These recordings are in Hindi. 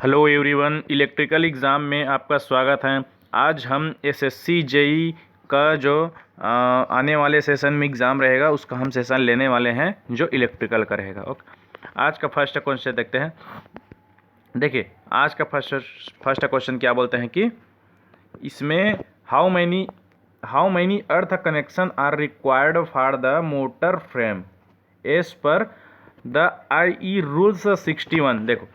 हेलो एवरीवन, इलेक्ट्रिकल एग्ज़ाम में आपका स्वागत है। आज हम एसएससी जेई का जो आने वाले सेशन में एग्ज़ाम रहेगा उसका हम सेशन लेने वाले हैं जो इलेक्ट्रिकल का रहेगा। ओके, आज का फर्स्ट क्वेश्चन देखते हैं। देखिए, आज का फर्स्ट क्वेश्चन क्या बोलते हैं कि इसमें how many earth connection are required for the motor frame as per the IE rules 61। देखो,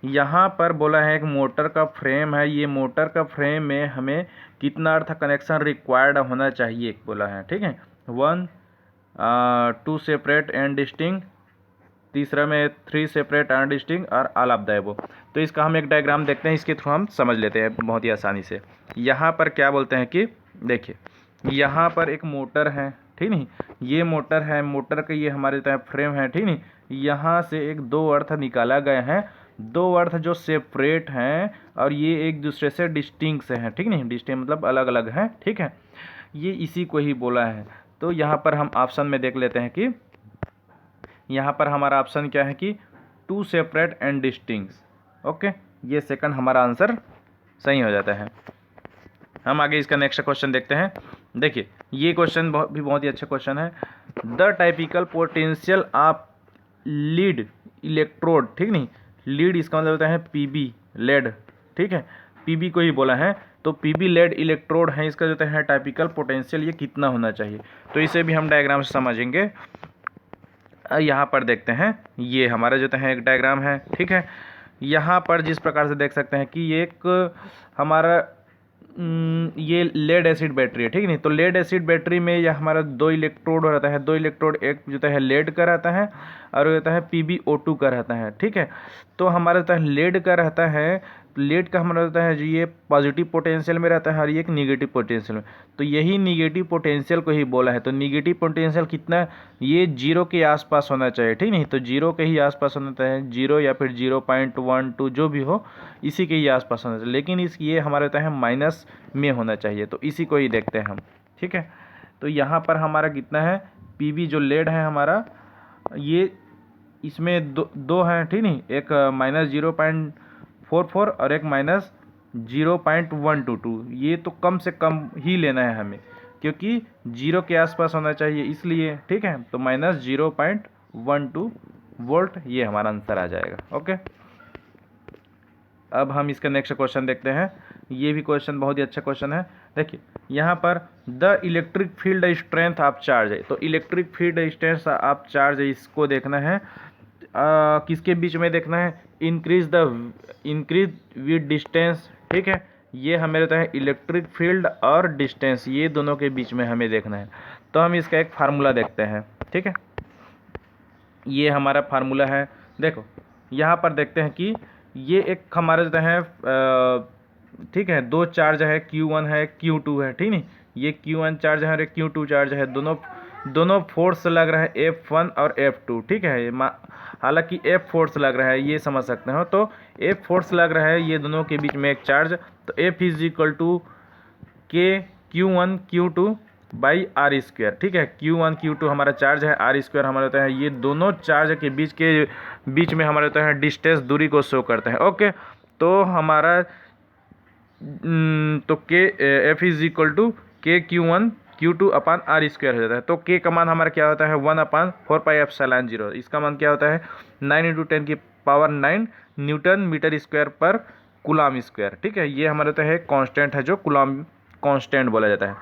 यहाँ पर बोला है एक मोटर का फ्रेम है, ये मोटर का फ्रेम में हमें कितना अर्थ कनेक्शन रिक्वायर्ड होना चाहिए बोला है। ठीक है, 1 2 सेपरेट एंड डिस्टिंग, तीसरा में 3 सेपरेट एंड डिस्टिंग और ऑल ऑफ द अबव। तो इसका हम एक डायग्राम देखते हैं, इसके थ्रू हम समझ लेते हैं बहुत ही आसानी से। यहाँ पर क्या बोलते हैं कि देखिए, यहाँ पर एक मोटर है, ठीक नहीं, ये मोटर है, मोटर का ये हमारे तरह फ्रेम है, ठीक नहीं। यहाँ से एक दो अर्थ निकाला गया है, दो अर्थ जो सेपरेट हैं और ये एक दूसरे से डिस्टिंक्ट से हैं, ठीक नहीं, डिस्टिंक्ट मतलब अलग अलग हैं, ठीक है। ये इसी को ही बोला है। तो यहाँ पर हम ऑप्शन में देख लेते हैं कि यहाँ पर हमारा ऑप्शन क्या है कि 2 सेपरेट एंड डिस्टिंक्ट। ओके, ये सेकंड हमारा आंसर सही हो जाता है। हम आगे इसका नेक्स्ट क्वेश्चन देखते हैं। देखिए, ये क्वेश्चन भी बहुत ही अच्छा क्वेश्चन है। The typical potential of lead electrode, ठीक नहीं, लीड इसका मतलब होता है पीबी लेड, ठीक है, पीबी को ही बोला है। तो पीबी लेड इलेक्ट्रोड है, इसका जो है टाइपिकल पोटेंशियल ये कितना होना चाहिए, तो इसे भी हम डायग्राम से समझेंगे। यहाँ पर देखते हैं, ये हमारा जो है एक डायग्राम है, ठीक है। यहाँ पर जिस प्रकार से देख सकते हैं कि ये एक हमारा ये लेड एसिड बैटरी है, ठीक नहीं। तो लेड एसिड बैटरी में यह हमारा 2 इलेक्ट्रोड रहता है, 2 इलेक्ट्रोड, एक जो है लेड का रहता है और रहता है PbO2 का रहता है, ठीक है। तो हमारा रहता है लेड का रहता है, लेड का हमारा रहता है जो ये पॉजिटिव पोटेंशियल में रहता है और ये एक निगेटिव पोटेंशियल में। तो यही निगेटिव पोटेंशियल को ही बोला है। तो निगेटिव पोटेंशियल कितना, ये 0 के आसपास होना चाहिए, ठीक नहीं। तो 0 के ही आसपास होना चाहिए, 0 या फिर 0.12 जो भी हो, इसी के ही आसपास होना चाहिए। लेकिन ये हमारा रहता है माइनस में होना चाहिए, तो इसी को ही देखते हैं हम, ठीक है। तो यहाँ पर हमारा कितना है, पीबी जो लेड है हमारा, ये इसमें दो हैं, ठीक नहीं, एक -0.44 और एक -0.122। ये तो कम से कम ही लेना है हमें, क्योंकि 0 के आसपास होना चाहिए इसलिए, ठीक है। तो -0.12 वोल्ट ये हमारा आंसर आ जाएगा। ओके, अब हम इसका नेक्स्ट क्वेश्चन देखते हैं। ये भी क्वेश्चन बहुत ही अच्छा क्वेश्चन है। देखिए, यहाँ पर the electric field strength of charge है, तो electric field strength of charge है, इसको देखना है। किसके बीच में देखना है, इंक्रीज विद डिस्टेंस, ठीक है। ये हमें रहता है इलेक्ट्रिक फील्ड और डिस्टेंस, ये दोनों के बीच में हमें देखना है। तो हम इसका एक फार्मूला देखते हैं, ठीक है। ये हमारा फार्मूला है। देखो, यहाँ पर देखते हैं कि ये एक हमारा जो है ठीक है, दो चार्ज है, Q1 है, Q2 है, ठीक नहीं। ये Q1 चार्ज है और Q2 चार्ज है, दोनों फोर्स लग रहा है F1 और F2, ठीक है। हालांकि F फोर्स लग रहा है, ये समझ सकते हो। तो F फोर्स लग रहा है ये दोनों के बीच में एक चार्ज, तो F = K Q1 Q2 by R², ठीक है। Q1 Q2 हमारा चार्ज है, R² हमारा होता है ये दोनों चार्ज के बीच में हमारा होता है डिस्टेंस, दूरी को शो करते हैं। ओके, तो हमारा तो F = K Q1 Q2 अपान R² हो जाता है। तो K का मान हमारा क्या होता है, 1/4πε0। इसका मान क्या होता है, 9 × 10⁹ न्यूटन मीटर स्क्वायर पर कूलम स्क्वायर, ठीक है। ये हमारा होता है कांस्टेंट है, जो कूलम कांस्टेंट बोला जाता है।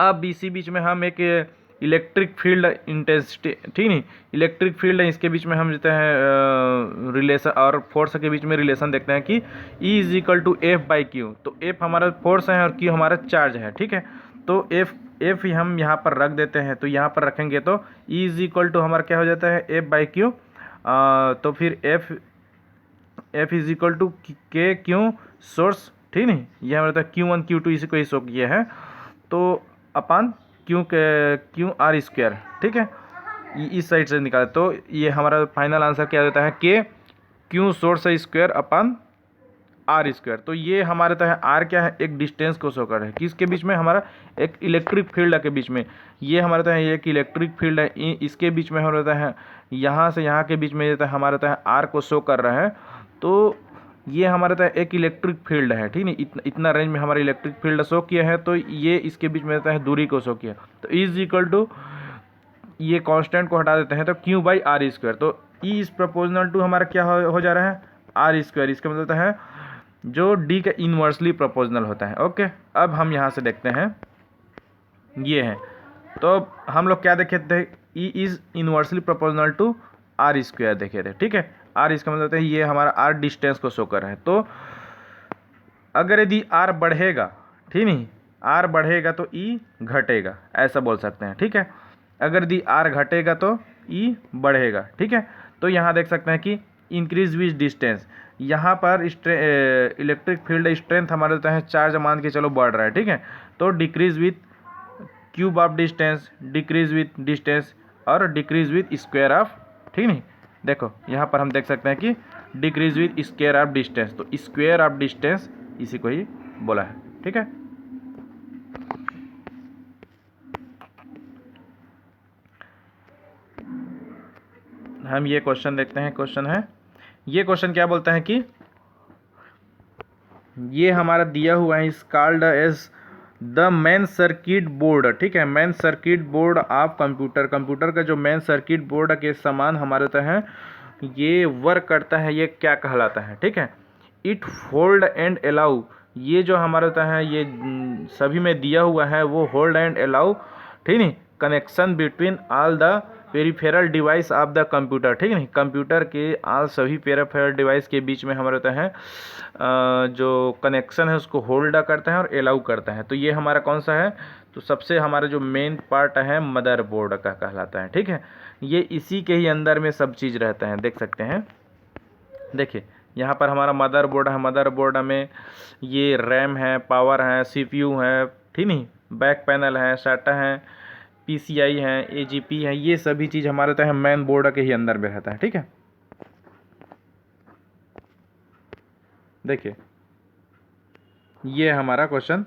अब इसी बीच में हम एक इलेक्ट्रिक फील्ड इंटेंसिटी, ठीक नहीं, इलेक्ट्रिक फील्ड है, इसके बीच में हम देते हैं रिलेशन और फोर्स के बीच में रिलेशन देखते हैं कि E = F/Q। तो F हमारा फोर्स है और Q हमारा चार्ज है, ठीक है। तो F हम यहाँ पर रख देते हैं, तो यहाँ पर रखेंगे तो E = हमारा क्या हो जाता है, F/Q। तो फिर F = K Q सोर्स, ठीक नहीं, यह हमारा Q1 Q2 इसी को ही शो किया है, तो अपान Q R², ठीक है। इस साइड से निकाले तो ये हमारा फाइनल आंसर क्या होता है, K Q source square upon R²। तो ये हमारे तो है R क्या है, एक डिस्टेंस को शो कर रहा है, किसके बीच में, हमारा एक इलेक्ट्रिक फील्ड के बीच में। ये हमारा तो है एक इलेक्ट्रिक फील्ड है, इसके बीच में हमारा रहता है यहाँ से यहाँ के बीच में रहता है, हमारा रहता है R को शो कर रहा है। तो ये हमारे रहता है एक इलेक्ट्रिक फील्ड है, ठीक है, इतना रेंज में हमारा इलेक्ट्रिक फील्ड शो किया है, तो ये इसके बीच में रहता है दूरी को शो किया, तो इज इक्वल टू, ये कांस्टेंट को हटा देते हैं तो क्यू बाई आर स्क्वायर, तो ई इज प्रोपोर्शनल टू हमारा क्या हो जा रहा है आर स्क्वायर, इसका मतलब होता है जो डी का इन्वर्सली प्रोपोर्शनल होता है। ओके, अब हम यहाँ से देखते हैं, ये है, तो हम लोग क्या देखे थे, E is inversely proportional to R square देखे थे, ठीक है, आर इसका मतलब होता है ये हमारा आर डिस्टेंस को शो कर रहा है, तो अगर यदि आर बढ़ेगा, ठीक नहीं, आर बढ़ेगा तो ई घटेगा, ऐसा बोल सकते हैं, ठीक है, अगर यदि आर घटेगा तो ई बढ़ेगा, ठीक है, तो यहाँ देख सकते हैं कि इंक्रीज विथ डिस्टेंस, यहाँ पर इलेक्ट्रिक फील्ड स्ट्रेंथ हमारे होता है चार्ज मान के चलो बढ़ रहा है, ठीक है, तो decrease with cube of distance, decrease with distance और डिक्रीज विथ स्क्वायर ऑफ, ठीक नहीं, देखो यहाँ पर हम देख सकते हैं कि decrease with square of distance, तो स्क्वायर ऑफ डिस्टेंस इसी को ही बोला है, ठीक है। हम ये क्वेश्चन देखते हैं, क्वेश्चन है, ये क्वेश्चन क्या बोलता है कि ये हमारा दिया हुआ है, is called as the main circuit board, ठीक है, main circuit board of computer, computer का जो मेन सर्किट बोर्ड के समान हमारे होता है ये वर्क करता है, ये क्या कहलाता है, ठीक है, इट होल्ड एंड अलाउ, ये जो हमारा होता है ये सभी में दिया हुआ है वो होल्ड एंड अलाउ, ठीक नहीं, connection between all the peripheral device of the computer, ठीक नहीं, कंप्यूटर के ऑल सभी पेरिफेरल डिवाइस के बीच में हमारा होता है जो कनेक्शन है उसको होल्ड करता है और अलाउ करता है, तो ये हमारा कौन सा है, तो सबसे हमारा जो मेन पार्ट है मदरबोर्ड का कहलाता है, ठीक है, ये इसी के ही अंदर में सब चीज़ रहता है, देख सकते हैं, देखिए यहाँ पर हमारा मदरबोर्ड है, मदरबोर्ड में ये रैम है, पावर है, सीपीयू है, ठीक नहीं, बैक पैनल है, साटा है, पीसीआई है, एजीपी है, ये सभी चीज़ हमारे होता है मेन बोर्ड के ही अंदर में रहता है, ठीक है। देखिए ये हमारा क्वेश्चन,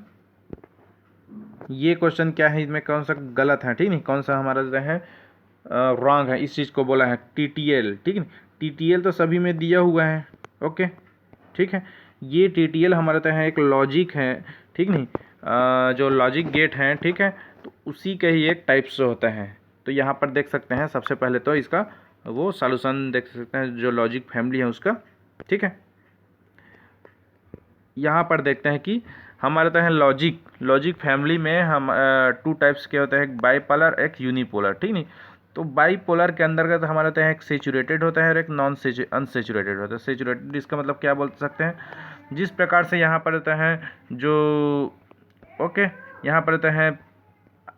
ये क्वेश्चन क्या है, इसमें कौन सा गलत है, ठीक नहीं, कौन सा हमारा जो है रॉन्ग है, इस चीज़ को बोला है टीटीएल, ठीक है, टीटीएल तो सभी में दिया हुआ है, ओके, ठीक है, ये टीटीएल हमारा तो है एक लॉजिक है, ठीक नहीं, जो लॉजिक गेट है, ठीक है, तो उसी का ही एक टाइप से होता है, तो यहाँ पर देख सकते हैं सबसे पहले तो इसका वो सॉल्यूशन देख सकते हैं जो लॉजिक फैमिली है उसका, ठीक है, यहाँ पर देखते हैं कि हमारे तो है लॉजिक फैमिली में हम टू टाइप्स के होते हैं, एक बाईपोलर एक यूनिपोलर, ठीक नहीं, तो बाईपोलर के अंतर्गत हमारा तो है एक सेचुरेटेड होता है और एक नॉन अनसेचुरेटेड होता है। सेचुरेटेड इसका मतलब क्या बोल सकते हैं, जिस प्रकार से यहाँ पर होता है जो ओके यहाँ पर होता है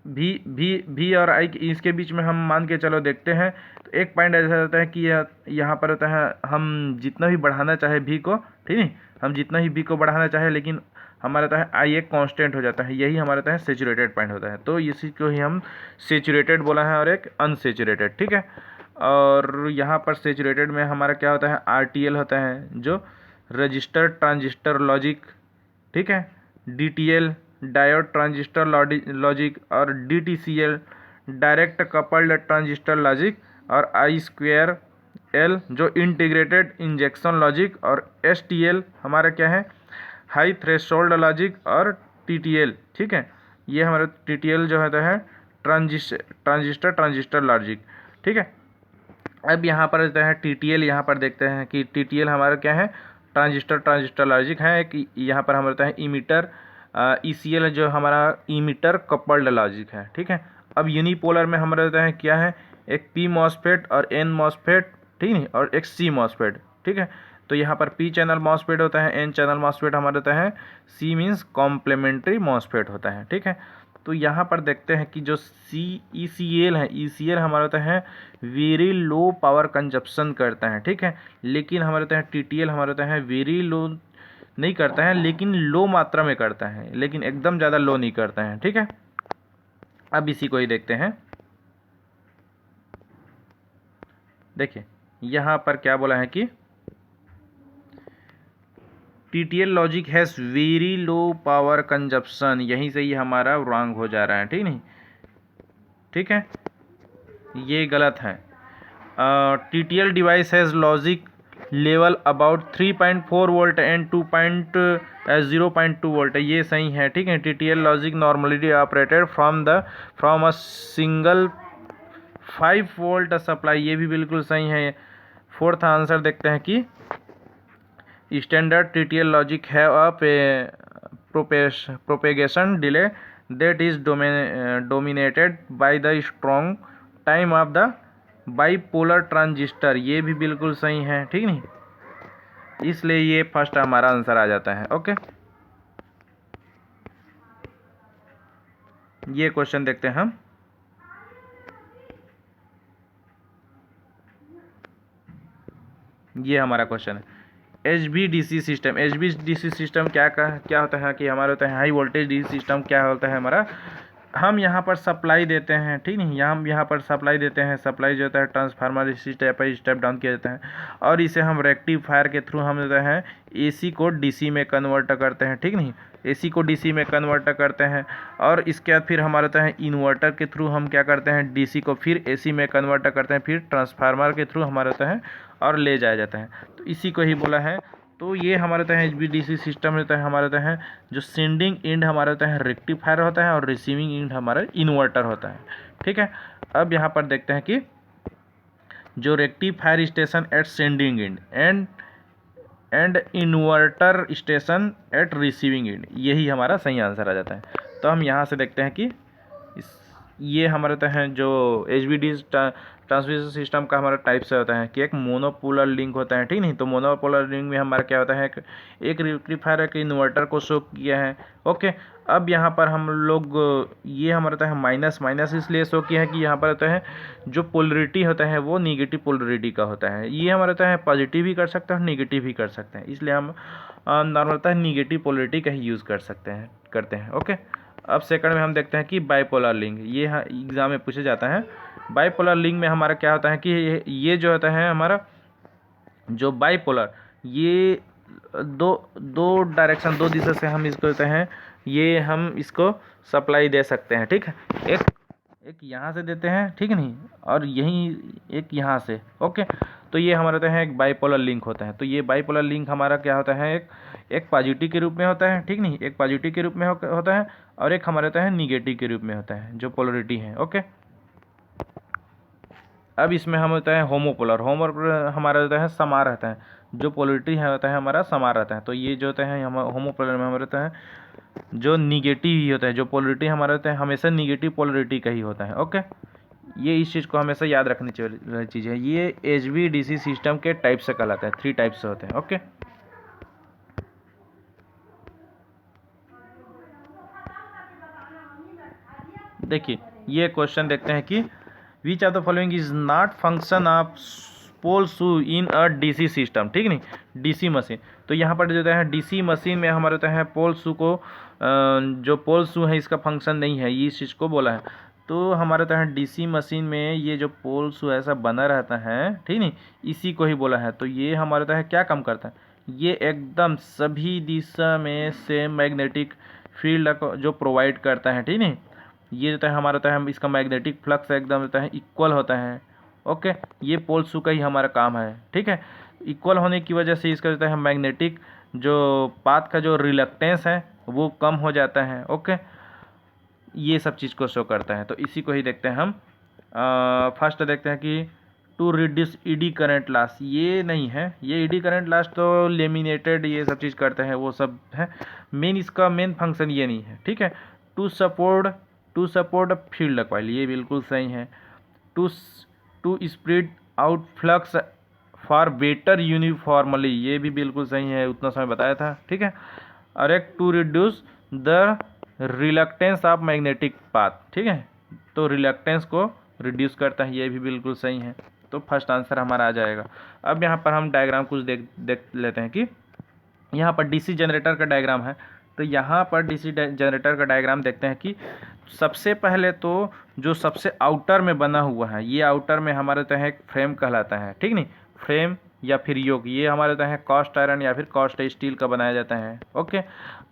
भी और आई इसके बीच में हम मान के चलो देखते हैं, तो एक पॉइंट ऐसा होता है कि यहाँ पर होता है हम जितना भी बढ़ाना चाहे भी को, ठीक है, हम जितना ही भी को बढ़ाना चाहे लेकिन हमारा रहता है आई एक कांस्टेंट हो जाता है, यही हमारा रहता है सेचुरेटेड पॉइंट होता है, तो इसी को ही हम सेचुरेटेड बोला है और एक अनसेचुरेटेड, ठीक है। और यहाँ पर सेचुरेटेड में हमारा क्या होता है आरटीएल होता है जो रजिस्टर ट्रांजिस्टर लॉजिक, ठीक है, डीटीएल डायोड ट्रांजिस्टर लॉजिक और डीटीसीएल डायरेक्ट कपल्ड ट्रांजिस्टर लॉजिक और आई स्क्वायर एल जो इंटीग्रेटेड इंजेक्शन लॉजिक और एसटीएल हमारा क्या है हाई थ्रेशोल्ड लॉजिक और टीटीएल, ठीक है, ये हमारा टीटीएल जो होता है ट्रांजिस्टर लॉजिक, ठीक है। अब यहाँ पर रहता है टीटीएल, यहाँ पर देखते हैं कि टीटीएल हमारा क्या है ट्रांजिस्टर लॉजिक है, एक यहाँ पर हमारा रहता है इमीटर ईसीएल जो हमारा इमीटर कपल्ड लॉजिक है, ठीक है। अब यूनिपोलर में हमारा रहता है क्या है एक पी मॉसफेट और एन मॉसफेट, ठीक है, और एक सी मॉसफेट, ठीक है, तो यहाँ पर पी चैनल मॉसफेट होता है, एन चैनल मॉसफेट हमारा होता है, सी मीन्स कॉम्प्लीमेंट्री मॉसफेट होता है, ठीक है। तो यहाँ पर देखते हैं कि जो ईसीएल है, ईसीएल हमारा होता है वेरी लो पावर कंजप्शन करता है, ठीक है, लेकिन हमारा होता है टीटीएल हमारा होता है वेरी लो नहीं करता है लेकिन लो मात्रा में करता है, लेकिन एकदम ज़्यादा लो नहीं करता है, ठीक है। अब इसी को ही देखते हैं, देखिए यहाँ पर क्या बोला है कि TTL logic has very low power consumption, यहीं से ही हमारा रॉन्ग हो जा रहा है, ठीक नहीं, ठीक है, ये गलत है। TTL device has logic level about 3.4 volt and 0.2 volt है, ये सही है। ठीक है, TTL logic normally operated from a single 5 volt supply, ये भी बिल्कुल सही है। फोर्थ आंसर देखते हैं कि स्टैंडर्ड TTL लॉजिक है propagation delay that is dominated by the strong time of the bipolar transistor, ये भी बिल्कुल सही है। ठीक नहीं, इसलिए ये फर्स्ट हमारा आंसर आ जाता है। ओके, ये क्वेश्चन देखते हैं हम। ये हमारा क्वेश्चन है HVDC सिस्टम। HVDC सिस्टम क्या होता है कि हमारा होता है हाई वोल्टेज DC सिस्टम। क्या होता है हमारा, हम यहाँ पर सप्लाई देते हैं। ठीक नहीं, हम यहाँ पर सप्लाई देते हैं। सप्लाई जो होता है ट्रांसफार्मर इसी स्टेप पर स्टेप डाउन किया जाता है और इसे हम रेक्टिफायर के थ्रू हम जो है AC को DC में कन्वर्ट करते हैं। ठीक नहीं, AC को DC में कन्वर्ट करते हैं और इसके बाद फिर हमारा होता है इन्वर्टर के थ्रू हम क्या करते हैं DC को फिर AC में कन्वर्ट करते हैं, फिर ट्रांसफार्मर के थ्रू हमारा होता है और ले जाया जाता है। तो इसी को ही बोला है। तो ये हमारा होता है HVDC सिस्टम होता है हमारा होता है जो सेंडिंग एंड हमारा होता है रेक्टिफायर होता है और रिसीविंग एंड हमारा इन्वर्टर होता है। ठीक है, अब यहाँ पर देखते हैं कि जो rectifier station at sending end and inverter station at receiving end, यही हमारा सही आंसर आ जाता है। तो हम यहाँ से देखते हैं कि ये हमारे होता है जो HVDC ट्रांसमिशन सिस्टम का हमारा टाइप से होता है कि एक मोनोपोलर लिंक होता है। ठीक नहीं, तो मोनोपोलर लिंक में हमारा क्या होता है एक रेक्टिफायर एक इन्वर्टर को शो किया है। ओके, अब यहाँ पर हम लोग ये हमारा होता है माइनस इसलिए शो किया है कि यहाँ पर होता है जो पोलरिटी होता है वो निगेटिव पोलरिटी का होता है। ये हमारा होता है पॉजिटिव भी कर सकते हैं और निगेटिव भी कर सकते हैं, इसलिए हम नॉर्मल होता है निगेटिव पोलरिटी का ही यूज़ करते हैं। ओके, अब सेकंड में हम देखते हैं कि बाईपोलर लिंक, ये एग्जाम में पूछा जाता है। बाईपोलर लिंक में हमारा क्या होता है कि ये जो होता है हमारा जो बाईपोलर, ये दो डायरेक्शन दो दिशा से हम इसको होते हैं ये हम इसको सप्लाई दे सकते हैं। ठीक है, एक यहाँ से देते हैं, ठीक नहीं, और यहीं एक यहाँ से। ओके, तो ये हमारा होता है एक बाईपोलर लिंक होता है। तो ये बाईपोलर लिंक हमारा क्या होता है एक पॉजिटिव के रूप में होता है। ठीक नहीं, एक पॉजिटिव के रूप में होता है और एक हमारा होता है निगेटिव के रूप में होता है जो पोलरिटी है। ओके, अब इसमें हम होता है होमोपोलर हमारा होता है समा रहता है, जो पोलरिटी है होता है हमारा समा रहता है। तो ये जो होता है होमोपोलर में हमारा होता है जो निगेटिव ही होता है, जो पोलरिटी हमारा होता है हमेशा निगेटिव पोलरिटी का ही होता है। ओके, ये इस चीज़ को हमेशा याद रखनी चाहिए चीज़ है। ये HVDC सिस्टम के टाइप से कहलाता है, 3 टाइप से होते हैं। ओके, देखिए ये क्वेश्चन देखते हैं कि which of the following is not function of pole shoe in a DC system. ठीक नहीं, DC मशीन। तो यहाँ पर जो होता है DC मशीन में हमारा होता है पोल शू को जो पोल शू है इसका फंक्शन नहीं है, ये इस चीज़ को बोला है। तो हमारा होता है DC मशीन में ये जो पोल शू ऐसा बना रहता है, ठीक नहीं, इसी को ही बोला है। तो ये हमारा होता है क्या काम करता है, ये एकदम सभी दिशा में सेम मैग्नेटिक फील्ड जो प्रोवाइड करता है। ठीक नहीं, ये होता है हमारा होता है इसका मैग्नेटिक फ्लक्स एकदम होता है इक्वल होता है। ओके, ये पोल शू का ही हमारा काम है। ठीक है, इक्वल होने की वजह से इसका होता है मैग्नेटिक जो पाथ का जो रिलक्टेंस है वो कम हो जाता है। ओके, ये सब चीज़ को शो करता है। तो इसी को ही देखते हैं हम। फर्स्ट देखते हैं कि to reduce ED current loss, ये नहीं है, ये ED करंट लॉस तो लेमिनेटेड ये सब चीज़ करते हैं वो सब है, मेन इसका मेन फंक्शन ये नहीं है। ठीक है, टू सपोर्ट फील्ड कॉइल, ये बिल्कुल सही है। To spread out flux for better uniformly, ये भी बिल्कुल सही है, उतना समय बताया था। ठीक है, और एक to reduce the reluctance of magnetic path. ठीक है, तो रिलक्टेंस को रिड्यूस करता है, ये भी बिल्कुल सही है। तो फर्स्ट आंसर हमारा आ जाएगा। अब यहाँ पर हम डायग्राम कुछ देख लेते हैं कि यहाँ पर DC जनरेटर का डायग्राम है। तो यहाँ पर DC जनरेटर का डायग्राम देखते हैं कि सबसे पहले तो जो सबसे आउटर में बना हुआ है, ये आउटर में हमारे होता है एक फ्रेम कहलाता है। ठीक नहीं, फ्रेम या फिर योक, ये हमारे होता है कास्ट आयरन या फिर कास्ट स्टील का बनाया जाता है। ओके,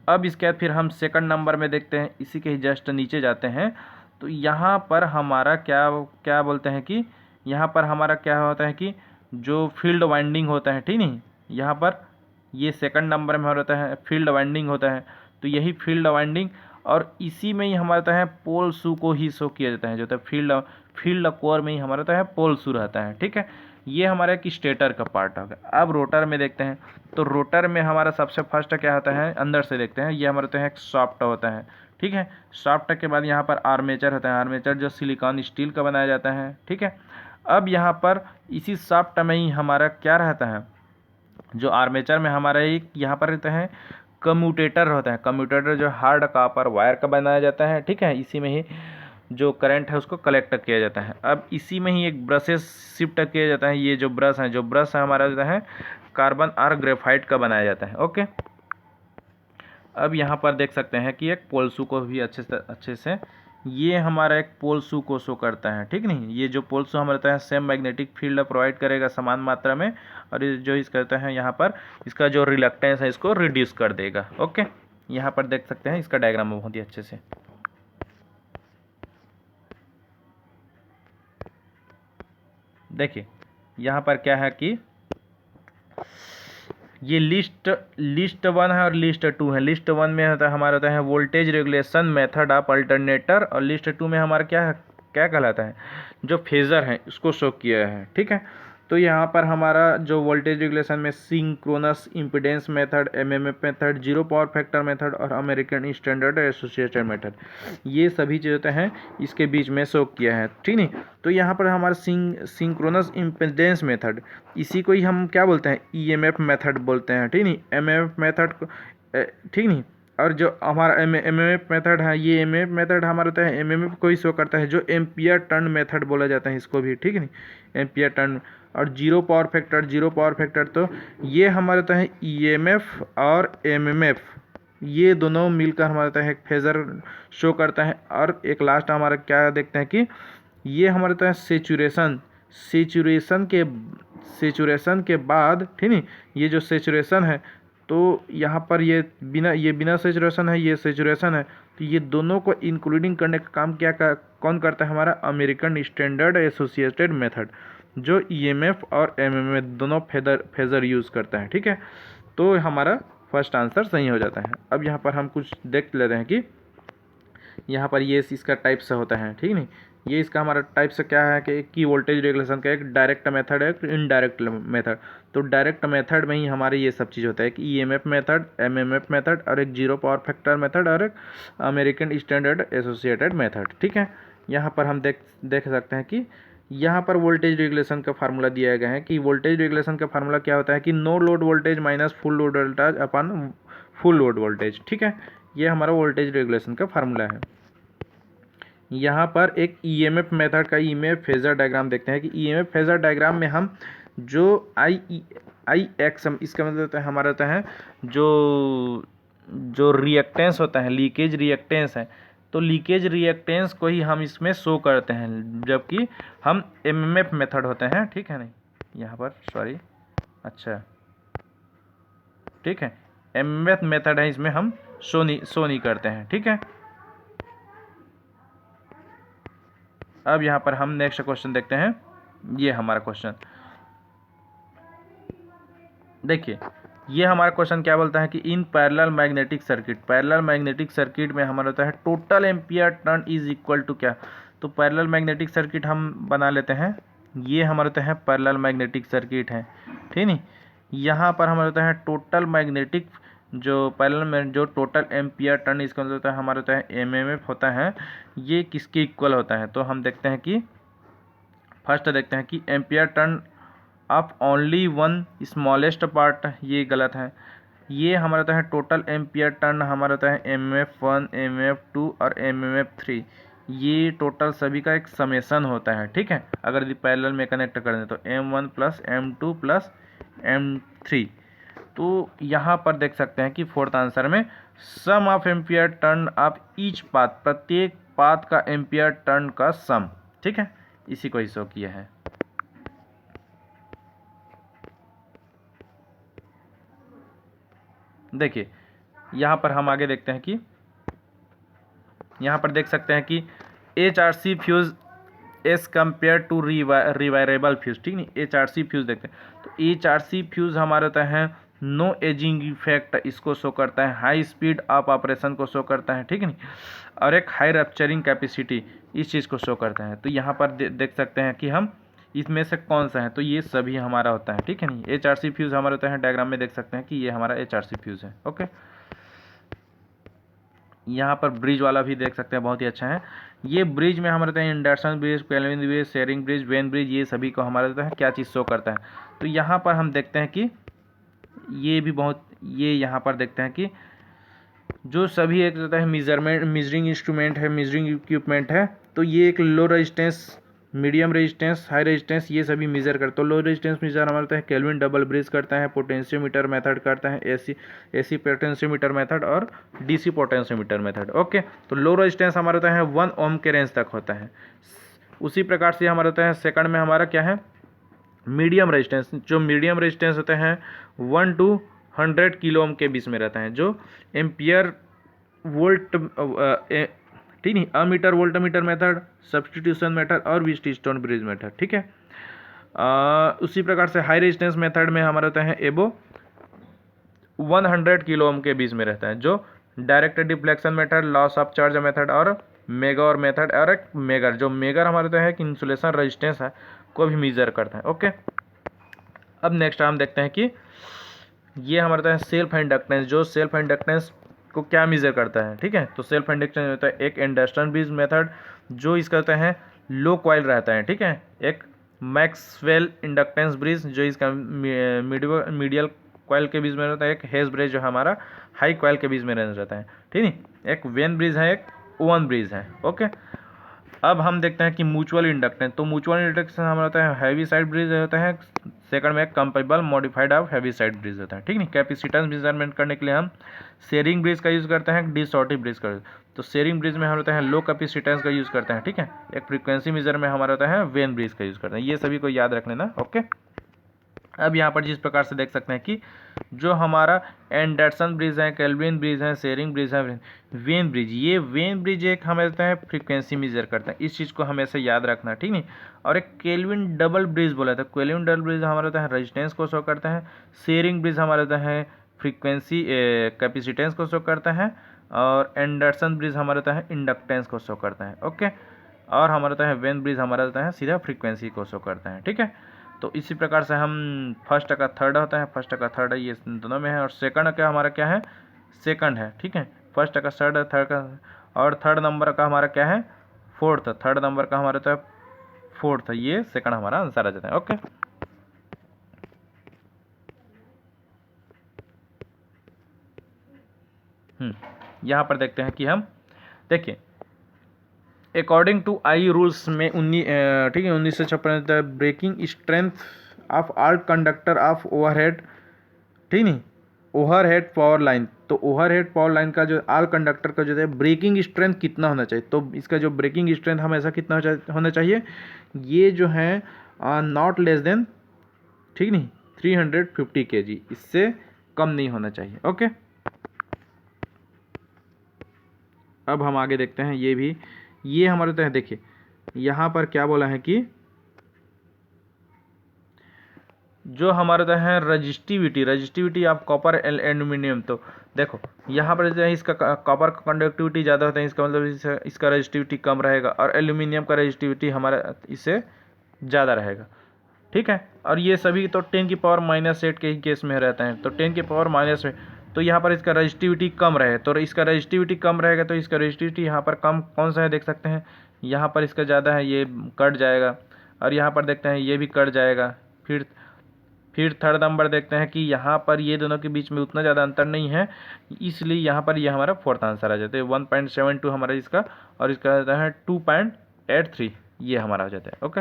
अब इसके बाद फिर हम सेकंड नंबर में देखते हैं, इसी के ही जस्ट नीचे जाते हैं। तो यहाँ पर हमारा क्या बोलते हैं कि यहाँ पर हमारा क्या होता है कि जो फील्ड वाइंडिंग होता है, ठीक नहीं, यहाँ पर ये सेकंड नंबर में होता है फील्ड वाइंडिंग होता है। तो यही फील्ड वाइंडिंग और इसी में ही हमारा होता है पोल शू को ही शो किया जाता है, जो होता है फील्ड कोर में ही हमारा होता है पोल शू रहता है, ठीक है। ये हमारा एक स्टेटर का पार्ट हो गया। अब रोटर में देखते हैं, तो रोटर में हमारा सबसे फर्स्ट क्या होता है, अंदर से देखते हैं, ये हमारा होता है एक शाफ्ट होता है, ठीक है। शाफ्ट के बाद यहाँ पर आर्मेचर होता है, आर्मेचर जो सिलिकॉन स्टील का बनाया जाता है, ठीक है। अब यहाँ पर इसी शाफ्ट में ही हमारा क्या रहता है, जो आर्मेचर में हमारा एक यहाँ पर रहता है कम्यूटेटर होता है। कम्यूटेटर जो हार्ड कॉपर वायर का बनाया जाता है, ठीक है। इसी में ही जो करंट है उसको कलेक्ट किया जाता है। अब इसी में ही एक ब्रशेस शिफ्ट किया जाता है। ये जो ब्रश है हमारा जो है कार्बन और ग्रेफाइट का बनाया जाता है, ओके। अब यहाँ पर देख सकते हैं कि एक पोल शू को भी अच्छे से ये हमारा एक पोल शू को शो करता है, ठीक नहीं। ये जो पोल शू हमारा रहता है सेम मैग्नेटिक फील्ड प्रोवाइड करेगा समान मात्रा में, और ये जो इसका रहता है यहाँ पर इसका जो रिलक्टेंस है इसको रिड्यूस कर देगा, ओके। यहाँ पर देख सकते हैं इसका डायग्राम बहुत ही अच्छे से। देखिए यहाँ पर क्या है कि ये लिस्ट 1 है और लिस्ट 2 है। लिस्ट 1 में होता है हमारा होता है voltage regulation method of alternator, और लिस्ट 2 में हमारा क्या कहलाता है, जो फेजर है उसको शो किया है, ठीक है। तो यहाँ पर हमारा जो वोल्टेज रेगुलेशन में synchronous impedance method, MMF method, zero power factor method और अमेरिकन स्टैंडर्ड एसोसिएटेड मेथड, ये सभी चीज़ होते हैं इसके बीच में शो किया है, ठीक नहीं। तो यहाँ पर हमारा सिंक्रोनस इम्पीडेंस मेथड, इसी को ही हम क्या बोलते हैं, ईएमएफ मेथड बोलते हैं, ठीक नहीं। एमएमएफ मेथड, ठीक नहीं। और जो हमारा एमएमएफ मेथड है, ये एमएमएफ मेथड हमारा होता है एमएमएफ को ही शो करता है, जो एम्पियर टर्न मेथड बोला जाता है इसको भी, ठीक नहीं, एम्पियर टर्न। और जीरो पावर फैक्टर तो ये हमारा होता है ईएमएफ और एमएमएफ, ये दोनों मिलकर हमारा होता है एक फेजर शो करता है। और एक लास्ट हमारा क्या देखते हैं कि ये हमारा होता है सेचुरेशन के बाद, ठीक नहीं, ये जो सेचुरेशन है तो यहाँ पर ये बिना सेचुरेशन है, ये सेचुरेशन है, तो ये दोनों को इंक्लूडिंग करने का काम कौन करता है, हमारा अमेरिकन स्टैंडर्ड एसोसिएटेड मेथड, जो ईएमएफ और एमएमएफ दोनों फेजर यूज़ करता है, ठीक है। तो हमारा फर्स्ट आंसर सही हो जाता है। अब यहाँ पर हम कुछ देख लेते हैं कि यहाँ पर ये इसका टाइप से होता है, ठीक नहीं। ये इसका हमारा टाइप से क्या है कि वोल्टेज रेगुलेशन का एक डायरेक्ट मेथड है, एक इनडायरेक्ट मेथड। तो डायरेक्ट मेथड में ही हमारे ये सब चीज़ होता है कि ईएमएफ मेथड, एमएमएफ मेथड और एक जीरो पावर फैक्टर मेथड और एक अमेरिकन स्टैंडर्ड एसोसिएटेड मेथड, ठीक है। यहाँ पर हम देख सकते हैं कि यहाँ पर वोल्टेज रेगुलेशन का फार्मूला दिया गया है कि वोल्टेज रेगुलेशन का फार्मूला क्या होता है कि no load voltage minus full load voltage upon full load voltage, ठीक है। ये हमारा वोल्टेज रेगुलेशन का फार्मूला है। यहाँ पर एक ईएमएफ मेथड का ईएमएफ फेजर डायग्राम देखते हैं कि ईएमएफ फेजर डायग्राम में हम जो आई एक्स, इसका मतलब होता है हमारा होता है जो रिएक्टेंस होता है, लीकेज रिएक्टेंस है, तो लीकेज रिएक्टेंस को ही हम इसमें शो करते हैं, जबकि हम एमएमएफ मेथड होते हैं, ठीक है। नहीं यहाँ पर सॉरी, अच्छा ठीक है, एमएमएफ मेथड है, इसमें हम शो नहीं करते हैं, ठीक है। अब यहाँ पर हम नेक्स्ट क्वेश्चन देखते हैं। ये हमारा क्वेश्चन देखिए, ये हमारा क्वेश्चन क्या बोलता है कि इन पैरेलल मैग्नेटिक सर्किट में हमारा होता है total ampere turn is equal to क्या। तो पैरेलल मैग्नेटिक सर्किट हम बना लेते हैं। ये हमारा होता है पैरेलल मैग्नेटिक सर्किट है, ठीक नहीं। यहाँ पर हमारा होता है टोटल मैग्नेटिक जो पैरेलल में जो टोटल एम्पियर टर्न, इसका मतलब होता है हमारा होता है एमएमएफ होता है, ये किसके इक्वल होता है। तो हम देखते हैं कि फर्स्ट देखते हैं कि ampere turn of only one smallest part, ये गलत है। ये हमारा होता है टोटल एम्पियर टर्न हमारा होता है एमएफ1, एमएफ2 और एमएफ3, ये टोटल सभी का एक समेसन होता है, ठीक है। अगर यदि पैरेलल में कनेक्ट कर दें तो M1 plus M2 plus M3। तो यहाँ पर देख सकते हैं कि फोर्थ आंसर में sum of ampere turn of each path, प्रत्येक पाथ का एम्पियर टर्न का सम, ठीक है, इसी को ही शो किया है। देखिए यहाँ पर हम आगे देखते हैं कि यहाँ पर देख सकते हैं कि HRC fuse as compare to rewirable fuse, ठीक नहीं, HRC फ्यूज़ देखते हैं तो HRC फ्यूज़ हमारा होता है नो एजिंग इफेक्ट, इसको शो करता है, हाई स्पीड ऑफ ऑपरेशन को शो करता है, ठीक है नहीं, और एक हाई रप्चरिंग कैपेसिटी इस चीज़ को शो करता है। तो यहाँ पर देख सकते हैं कि हम इसमें से कौन सा है, तो ये सभी हमारा होता है, ठीक है नहीं। HRC फ्यूज़ हमारा होता है, डायग्राम में देख सकते हैं कि ये हमारा HRC फ्यूज़ है। ओके, यहाँ पर ब्रिज वाला भी देख सकते हैं, बहुत ही अच्छा है। ये ब्रिज में हमारे रहता है induction bridge, kelvin bridge, Schering bridge, Wien bridge, ये सभी को हमारा रहता है क्या चीज़ शो करता है। तो यहाँ पर हम देखते हैं कि ये भी बहुत, ये यहाँ पर देखते हैं कि जो सभी एक रहता है मेजरिंग इंस्ट्रूमेंट है, मेजरिंग इक्विपमेंट है, तो ये एक low resistance, medium resistance, high resistance, ये सभी मेजर करते हैं। तो लो रेजिस्टेंस मेजर हमारा होता है केल्विन डबल ब्रिज करता है, पोटेंशियोमीटर मेथड करता है, एसी पोटेंशियोमीटर मेथड और डीसी पोटेंशियोमीटर मेथड। ओके, तो लो रेजिस्टेंस हमारा होता है 1 ओम के रेंज तक होता है। उसी प्रकार से हमारा होता है सेकंड में हमारा क्या है, मीडियम रेजिस्टेंस। जो मीडियम रेजिस्टेंस होते हैं 1 to 100 किलो ओम के बीच में रहता है, जो एम्पियर वोल्ट, ठीक नहीं, ammeter voltmeter method, substitution method और व्हीटस्टोन ब्रिज मेथड, ठीक है। उसी प्रकार से हाई रेजिस्टेंस मेथड में हमारा होता है एबो 100 किलो ओम के बीच में रहता है, जो direct deflection method, loss of charge method और मेगार मेथड, और एक मेगर, जो मेगर हमारा होता है कि इंसुलेशन रेजिस्टेंस है को भी मेजर करता है। ओके, अब नेक्स्ट हम देखते हैं कि ये हमारा होता है सेल्फ इंडक्टेंस, जो सेल्फ इंडक्टेंस को क्या मेजर करता है, ठीक है। तो सेल्फ इंडक्टेंस होता है एक इंडक्शन ब्रिज मेथड, जो इसका होता है लो कॉइल रहता है, ठीक है। एक मैक्सवेल इंडक्टेंस ब्रिज, जो इसका मीडियल कॉइल के बीच में रहता है। एक हेज ब्रिज जो हमारा हाई कॉइल के बीच में रहता है, ठीक है। एक वेन ब्रिज है, एक ओवन ब्रिज है। ओके, अब हम देखते हैं कि म्यूचुअल इंडक्टेंस। तो म्यूचुअल इंडक्टेंस हमारा होता है हैवी साइड ब्रिज होता है, सेकंड में Campbell modified of Heaviside bridge होता है, ठीक नहीं। कैपेसिटेंस मेजरमेंट करने के लिए हम शेयरिंग ब्रिज का यूज़ करते हैं, डिसऑर्टिव ब्रिज का। तो शेयरिंग ब्रिज में हमारा होता है लो कैपेसिटेंस का यूज़ करते हैं, ठीक है। एक फ्रीक्वेंसी मेजर में हमारा होता है वेन ब्रिज का यूज़ करते हैं। ये सभी को याद रख लेना। ओके, अब यहाँ पर जिस प्रकार से देख सकते हैं कि जो हमारा एंडरसन ब्रिज है, केल्विन ब्रिज है, शेयरिंग ब्रिज है, वेन ब्रिज, ये वेन ब्रिज एक हमें रहता है फ्रीक्वेंसी मेजर करता है, इस चीज़ को हमेशा याद रखना, ठीक नहीं। और एक केल्विन डबल ब्रिज बोला था, केल्विन डबल ब्रिज हमारा रहता है रेजिस्टेंस को शो करता है, शेयरिंग ब्रिज हमारा रहता है फ्रीक्वेंसी कैपेसिटेंस को शो करता है, और एंडरसन ब्रिज हमारा रहता है इंडक्टेंस को शो करता है। ओके, और हमारा रहता है वेन ब्रिज हमारा रहता है सीधा फ्रीक्वेंसी को शो करता है, ठीक है। तो इसी प्रकार से हम फर्स्ट का थर्ड होता है, फर्स्ट का थर्ड है, ये दोनों में है। और सेकंड का हमारा क्या है, सेकंड है, ठीक है। फर्स्ट का थर्ड है, थर्ड का, और थर्ड नंबर का हमारा क्या है, फोर्थ। थर्ड नंबर का हमारा तो है फोर्थ, ये सेकंड हमारा आंसर आ जाता है। ओके, यहाँ पर देखते हैं कि हम देखिए अकॉर्डिंग टू आई रूल्स में 1956 breaking strength of all conductor of overhead, ठीक नहीं, ओवरहेड पावर लाइन। तो ओवरहेड पावर लाइन का जो ऑल कंडक्टर का जो है ब्रेकिंग स्ट्रेंथ कितना होना चाहिए, तो इसका जो ब्रेकिंग स्ट्रेंथ हमेशा कितना होना चाहिए, ये जो है नॉट लेस देन, ठीक नहीं, 350 kg, इससे कम नहीं होना चाहिए। ओके, अब हम आगे देखते हैं। ये हमारे तो है, देखिए यहाँ पर क्या बोला है कि जो हमारे तो है रजिस्टिविटी ऑफ कॉपर एल्यूमिनियम। तो देखो यहाँ पर जो है इसका कॉपर का कंडक्टिविटी ज़्यादा होता है, इसका मतलब इसका रजिस्टिविटी कम रहेगा, और एल्यूमिनियम का रजिस्टिविटी हमारा इससे ज़्यादा रहेगा, ठीक है। और ये सभी तो 10⁻⁸ के ही केस में रहते हैं। तो 10⁻⁻, तो यहाँ पर इसका रजिस्टिविटी कम रहे, तो इसका रजिस्टिविटी कम रहेगा, तो इसका रजिस्टिविटी यहाँ पर कम कौन सा है देख सकते हैं, यहाँ पर इसका ज़्यादा है, ये कट जाएगा। और यहाँ पर देखते हैं ये भी कट जाएगा। फिर थर्ड नंबर देखते हैं कि यहाँ पर ये दोनों के बीच में उतना ज़्यादा अंतर नहीं है, इसलिए यहाँ पर ये हमारा फोर्थ आंसर आ जाता है। 1.72 हमारा इसका, और इसका आता है 2.83, ये हमारा हो जाता है। ओके,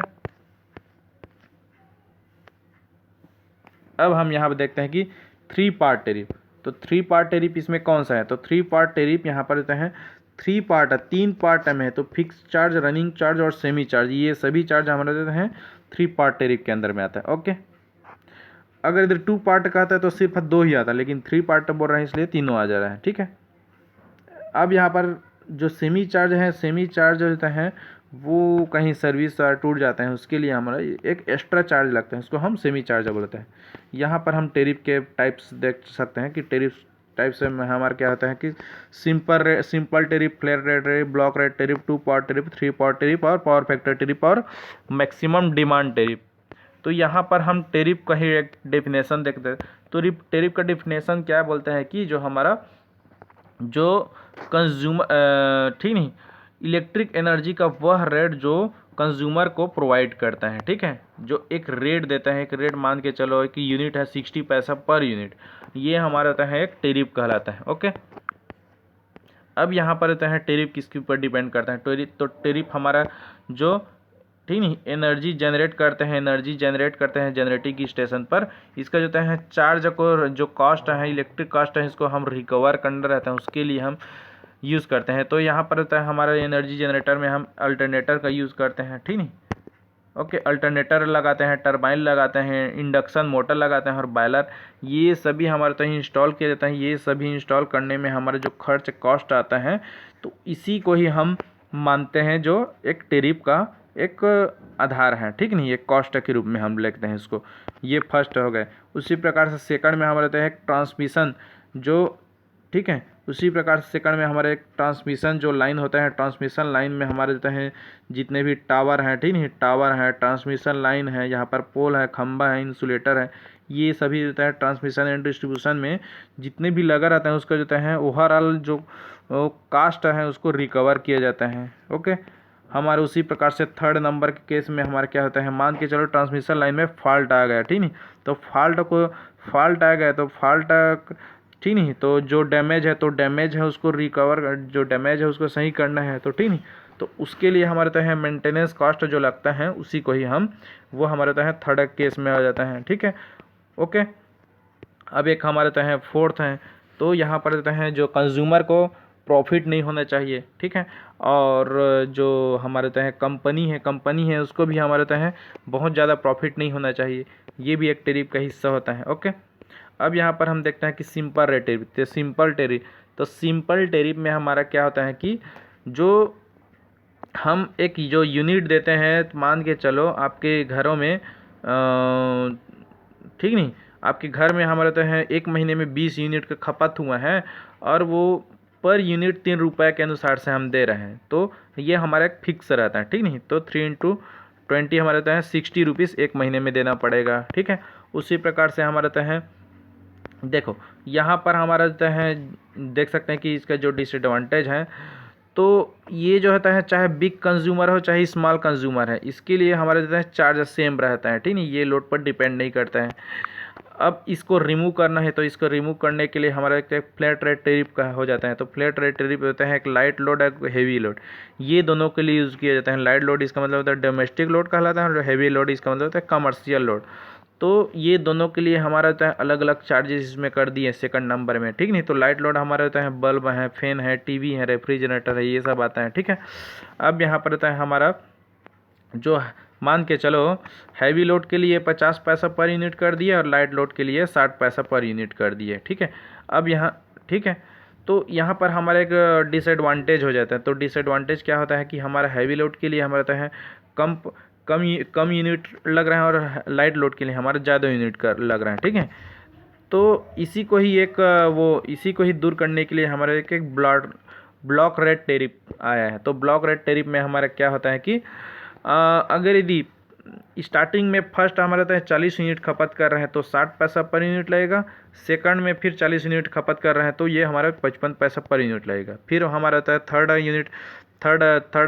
अब हम यहाँ पर देखते हैं कि 3 पार्ट टेरिफ। तो 3 पार्ट टेरिफ इसमें कौन सा है, तो 3 पार्ट टेरिफ यहाँ पर होता है 3 पार्ट है, 3 पार्ट में है। तो फिक्स चार्ज, रनिंग चार्ज और सेमी चार्ज, ये सभी चार्ज हमारे देते हैं 3 पार्ट टेरिफ के अंदर में आता है। ओके, अगर इधर 2 पार्ट का आता है तो सिर्फ 2 ही आता है, लेकिन 3 पार्ट बोल रहे हैं इसलिए तीनों आ जा रहा है, ठीक है। अब यहाँ पर जो सेमी चार्ज है, सेमी चार्ज होता है वो कहीं सर्विस टूट जाते हैं, उसके लिए हमारा एक एक्स्ट्रा चार्ज लगता है, उसको हम सेमी चार्ज बोलते हैं। यहाँ पर हम टेरिफ के टाइप्स देख सकते हैं कि टेरिफ टाइप्स में हमारा क्या होता है कि simple tariff, flat rate tariff, block rate tariff, 2 power tariff, 3 power tariff और पावर फैक्टर टेरिफ और मैक्सिमम डिमांड टेरिफ। तो यहाँ पर हम टेरिफ का ही एक डेफिनेशन देखते हैं। तो टेरिफ का डेफिनेशन क्या बोलते हैं कि जो हमारा जो कंज्यूमर ठीक नहीं, इलेक्ट्रिक एनर्जी का वह रेट जो कंज्यूमर को प्रोवाइड करता है, ठीक है, जो एक रेट देता है, एक रेट मान के चलो कि यूनिट है 60 पैसा पर यूनिट, ये हमारा रहता है एक टेरिफ कहलाता है। ओके, अब यहाँ पर रहता है टेरिफ किसके ऊपर डिपेंड करता है। तो टेरिफ हमारा जो ठीक नहीं एनर्जी जनरेट करते हैं जनरेटिंग की स्टेशन पर, इसका जो है चार्ज को जो कॉस्ट है, इलेक्ट्रिक कॉस्ट है, इसको हम रिकवर करना रहता है, उसके लिए हम यूज़ करते हैं। तो यहाँ पर रहता है हमारा एनर्जी जनरेटर में हम अल्टरनेटर का यूज़ करते हैं, ठीक नहीं। ओके, अल्टरनेटर लगाते हैं, टरबाइन लगाते हैं, इंडक्शन मोटर लगाते हैं और बॉयलर, ये सभी हमारे तो इंस्टॉल किया जाता है। ये सभी इंस्टॉल करने में हमारा जो खर्च कॉस्ट आता है, तो इसी को ही हम मानते हैं जो एक टेरिफ का एक आधार है, ठीक नहीं, एक कॉस्ट के रूप में हम लिखते हैं इसको। ये फर्स्ट हो गए। उसी प्रकार से सेकंड में हमारा रहता है एक ट्रांसमिशन जो, ठीक है, उसी प्रकार से सेकंड में हमारे एक ट्रांसमिशन जो लाइन होता है, ट्रांसमिशन लाइन में हमारे रहते हैं जितने भी टावर हैं, ठीक नहीं, टावर है, ट्रांसमिशन लाइन है, यहाँ पर पोल है, खंबा है, इंसुलेटर है, ये सभी रहता है ट्रांसमिशन एंड डिस्ट्रीब्यूशन में जितने भी लगा रहता है उसका जो है ओवरऑल जो कास्ट है उसको रिकवर किया जाता है। ओके, हमारे उसी प्रकार से थर्ड नंबर के केस में हमारा क्या होता है, मान के चलो ट्रांसमिशन लाइन में फॉल्ट आ गया, ठीक नहीं, तो फॉल्ट आ गया तो फॉल्ट ठीक नहीं, तो जो डैमेज है तो डैमेज है उसको रिकवर, जो डैमेज है उसको सही करना है, तो ठीक नहीं, तो उसके लिए हमारे तो है मेंटेनेंस कॉस्ट जो लगता है उसी को ही हम वो हमारे तो है थर्ड केस में आ जाता है, ठीक है। ओके, अब एक हमारे तो है फोर्थ है, तो यहाँ पर रहता है जो कंज्यूमर को प्रॉफिट नहीं होना चाहिए, ठीक है, और जो हमारे तो है कंपनी है उसको भी हमारे तो है बहुत ज़्यादा प्रॉफिट नहीं होना चाहिए, ये भी एक टेरिफ का हिस्सा होता है। ओके, अब यहाँ पर हम देखते हैं कि सिंपल रेट टेरिफ, तो सिंपल टेरिफ में हमारा क्या होता है कि जो हम एक जो यूनिट देते हैं, तो मान के चलो आपके घरों में ठीक नहीं, आपके घर में हमारे तो है एक महीने में 20 यूनिट का खपत हुआ है और वो पर यूनिट 3 रुपये के अनुसार से हम दे रहे हैं, तो ये हमारा एक फिक्स रहता है, ठीक नहीं, तो 3 × 20 हमारे रहता है 60 रुपीज़ एक महीने में देना पड़ेगा, ठीक है। उसी प्रकार से हमारा रहता है, देखो यहाँ पर हमारा रहता है देख सकते हैं कि इसका जो डिसएडवांटेज है, तो ये जो होता है चाहे बिग कंज्यूमर हो चाहे स्मॉल कंज्यूमर है, इसके लिए हमारा रहता है चार्ज सेम रहता है, ठीक नहीं, ये लोड पर डिपेंड नहीं करता है। अब इसको रिमूव करना है, तो इसको रिमूव करने के लिए हमारा एक फ्लैट रेट टेरिफ का हो जाता है। तो फ्लैट रेट टेरिफ होता है एक लाइट लोड एक हेवी लोड, ये दोनों के लिए यूज़ किया जाता है। लाइट लोड इसका मतलब होता है डोमेस्टिक लोड कहलाता है और हेवी लोड इसका मतलब होता है कमर्शियल लोड। तो ये दोनों के लिए हमारा होता है अलग अलग चार्जेस इसमें कर दिए सेकंड नंबर में, ठीक नहीं। तो लाइट लोड हमारा होता है बल्ब है, फैन है, टीवी है, रेफ्रिजरेटर है, ये सब आता है, ठीक है। अब यहाँ पर होता है हमारा जो मान के चलो हैवी लोड के लिए 50 पैसा पर यूनिट कर दिए और लाइट लोड के लिए 60 पैसा पर यूनिट कर दिए, ठीक है। अब यहाँ ठीक है, तो यहाँ पर हमारा एक डिसएडवांटेज हो जाता है। तो डिसएडवांटेज क्या होता है कि हमारा हैवी लोड के लिए हमारा होता है कम यूनिट लग रहा है और लाइट लोड के लिए हमारा ज़्यादा यूनिट का लग रहा है, ठीक है। तो इसी को ही दूर करने के लिए हमारा एक ब्लॉक रेट टेरिफ आया है। तो ब्लॉक रेट टेरिफ में हमारा क्या होता है कि अगर यदि स्टार्टिंग में फर्स्ट हमारा तो 40 यूनिट खपत कर रहे हैं तो 60 पैसा पर यूनिट लगेगा, सेकंड में फिर 40 यूनिट खपत कर रहे हैं तो ये हमारा 55 पैसा पर यूनिट लगेगा, फिर हमारा रहता है थर्ड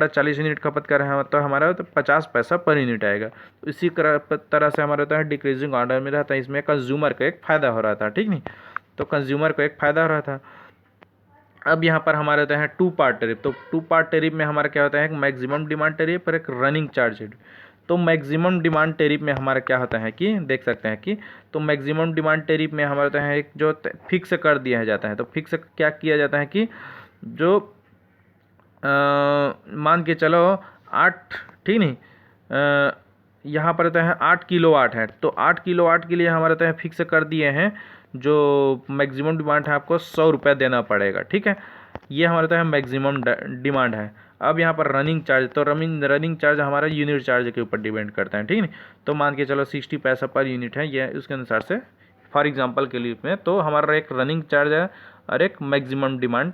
40 यूनिट खपत कर रहे हैं तो हमारा तो 50 पैसा पर यूनिट आएगा। तो इसी तरह से हमारा रहता है डिक्रीजिंग ऑर्डर में रहता है। इसमें कंज्यूमर को एक फ़ायदा हो रहा था, ठीक नहीं, तो कंज्यूमर को एक फ़ायदा हो रहा था। अब यहाँ पर हमारा रहता है 2 पार्ट टेरिफ। तो 2 पार्ट टेरिफ में हमारा क्या होता है, एक मैक्सिमम डिमांड टेरिफ और एक रनिंग चार्ज। तो मैक्सिमम डिमांड टेरिफ में हमारा क्या होता है कि देख सकते हैं कि तो मैक्सिमम डिमांड टेरिफ में हमारा होता है एक जो फिक्स कर दिया जाता है। तो फिक्स क्या किया जाता है कि जो मान के चलो 8, ठीक नहीं, यहाँ पर रहता है 8 किलोवाट है, तो 8 किलोवाट के लिए हमारा रहता है फिक्स कर दिए हैं जो मैक्सिमम डिमांड है आपको 100 रुपये देना पड़ेगा, ठीक है। ये हमारा होता है मैक्सिमम डिमांड है। अब यहाँ पर रनिंग चार्ज, तो रनिंग चार्ज हमारा यूनिट चार्ज के ऊपर डिपेंड करता है, ठीक है। तो मान के चलो 60 पैसा पर यूनिट है, ये उसके अनुसार से फॉर एग्जांपल के लिए में तो हमारा एक रनिंग चार्ज है और एक मैक्सिमम डिमांड,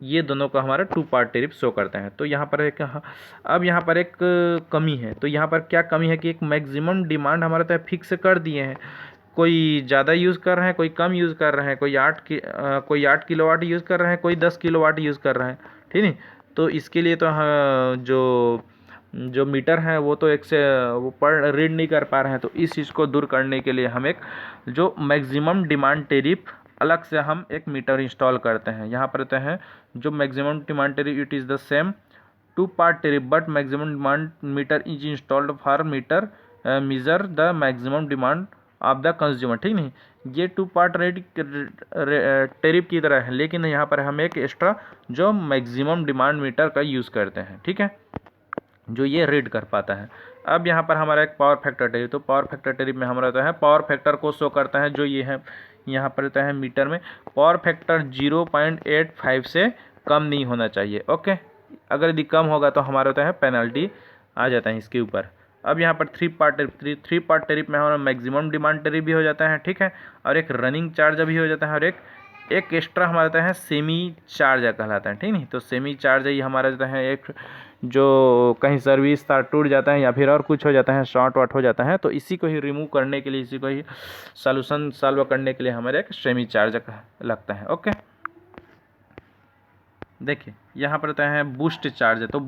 ये दोनों का हमारा 2 पार्ट टैरिफ शो करता है। तो यहाँ पर एक अब यहाँ पर एक कमी है। तो यहाँ पर क्या कमी है कि एक मैक्सिमम डिमांड हमारा तो फिक्स कर दिए हैं, कोई ज़्यादा यूज़ कर रहे हैं, कोई कम यूज़ कर रहे हैं, कोई 8 किलोवाट यूज़ कर रहे हैं, कोई 10 किलोवाट यूज़ कर रहे हैं, ठीक है। तो इसके लिए तो जो मीटर है वो तो एक से वो पर रीड नहीं कर पा रहे हैं। तो इस चीज़ को दूर करने के लिए हम एक जो मैक्सिमम डिमांड टैरिफ अलग से हम एक मीटर इंस्टॉल करते हैं। यहाँ पर रहते हैं जो maximum demand tariff, it is the same 2 part tariff but maximum demand meter is installed for meter measure the maximum demand of the consumer, ठीक नहीं। ये 2 पार्ट रेट टैरिफ की तरह है, लेकिन यहाँ पर हम एक एक्स्ट्रा जो मैक्सिमम डिमांड मीटर का यूज़ करते हैं, ठीक है, जो ये रीड कर पाता है। अब यहाँ पर हमारा एक पावर फैक्टर टैरिफ, तो पावर फैक्टर टैरिफ में हमारा रहता है पावर फैक्टर को शो करता है, जो ये है यहाँ पर रहता है मीटर में पावर फैक्टर 0.85 से कम नहीं होना चाहिए, ओके। अगर यदि कम होगा तो हमारा होता है पेनल्टी आ जाता है इसके ऊपर। अब यहाँ पर 3 पार्ट टैरिफ में हमारा मैक्सिमम डिमांड टैरिफ भी हो जाता है, ठीक है, और एक रनिंग चार्ज भी हो जाता है, और एक एक्स्ट्रा हमारा रहता है सेमी चार्ज कहलाता है, ठीक नहीं। तो सेमी चार्ज ही हमारा रहता है एक जो कहीं सर्विस तार टूट जाता है या फिर और कुछ हो जाता है, शॉर्ट वाट हो जाता है, तो इसी को ही रिमूव करने के लिए, इसी को ही सॉल्यूशन सॉल्व करने के लिए हमारे एक सेमी चार्ज लगता है, ओके। देखिए यहाँ पर रहता है बूस्ट चार्ज, तो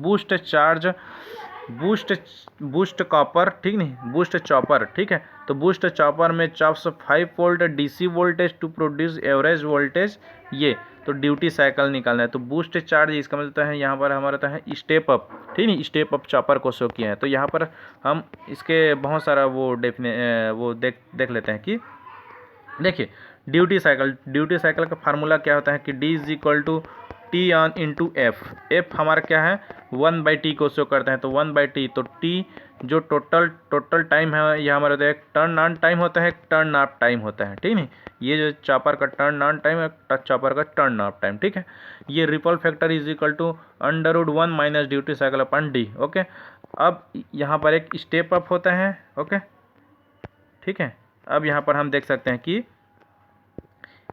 बूस्ट कॉपर, ठीक नहीं, बूस्ट चॉपर, ठीक है। तो बूस्ट चॉपर में chops 5 volt DC voltage to produce average voltage, ये तो ड्यूटी साइकिल निकालना है। तो बूस्ट चार्ज इसका मतलब है यहाँ पर हमारा रहता है स्टेप अप, ठीक नहीं, स्टेप अप चॉपर को शो किया है। तो यहाँ पर हम इसके बहुत सारा वो देख लेते हैं कि देखिए ड्यूटी साइकिल का फार्मूला क्या होता है कि D is equal to T on into F हमारा क्या है 1/T को शो करते हैं। तो 1/T, तो T जो टोटल टाइम है ये हमारा तो एक टर्न ऑन टाइम होता है, एक टर्न ऑफ टाइम होता है, ठीक नहीं। ये जो चॉपर का टर्न ऑन टाइम है, चॉपर का टर्न ऑफ टाइम, ठीक है। ये ripple factor is equal to √1 minus duty cycle upon D, okay. अब यहाँ पर एक स्टेप अप होता है, ओके, ठीक है। अब यहाँ पर हम देख सकते हैं कि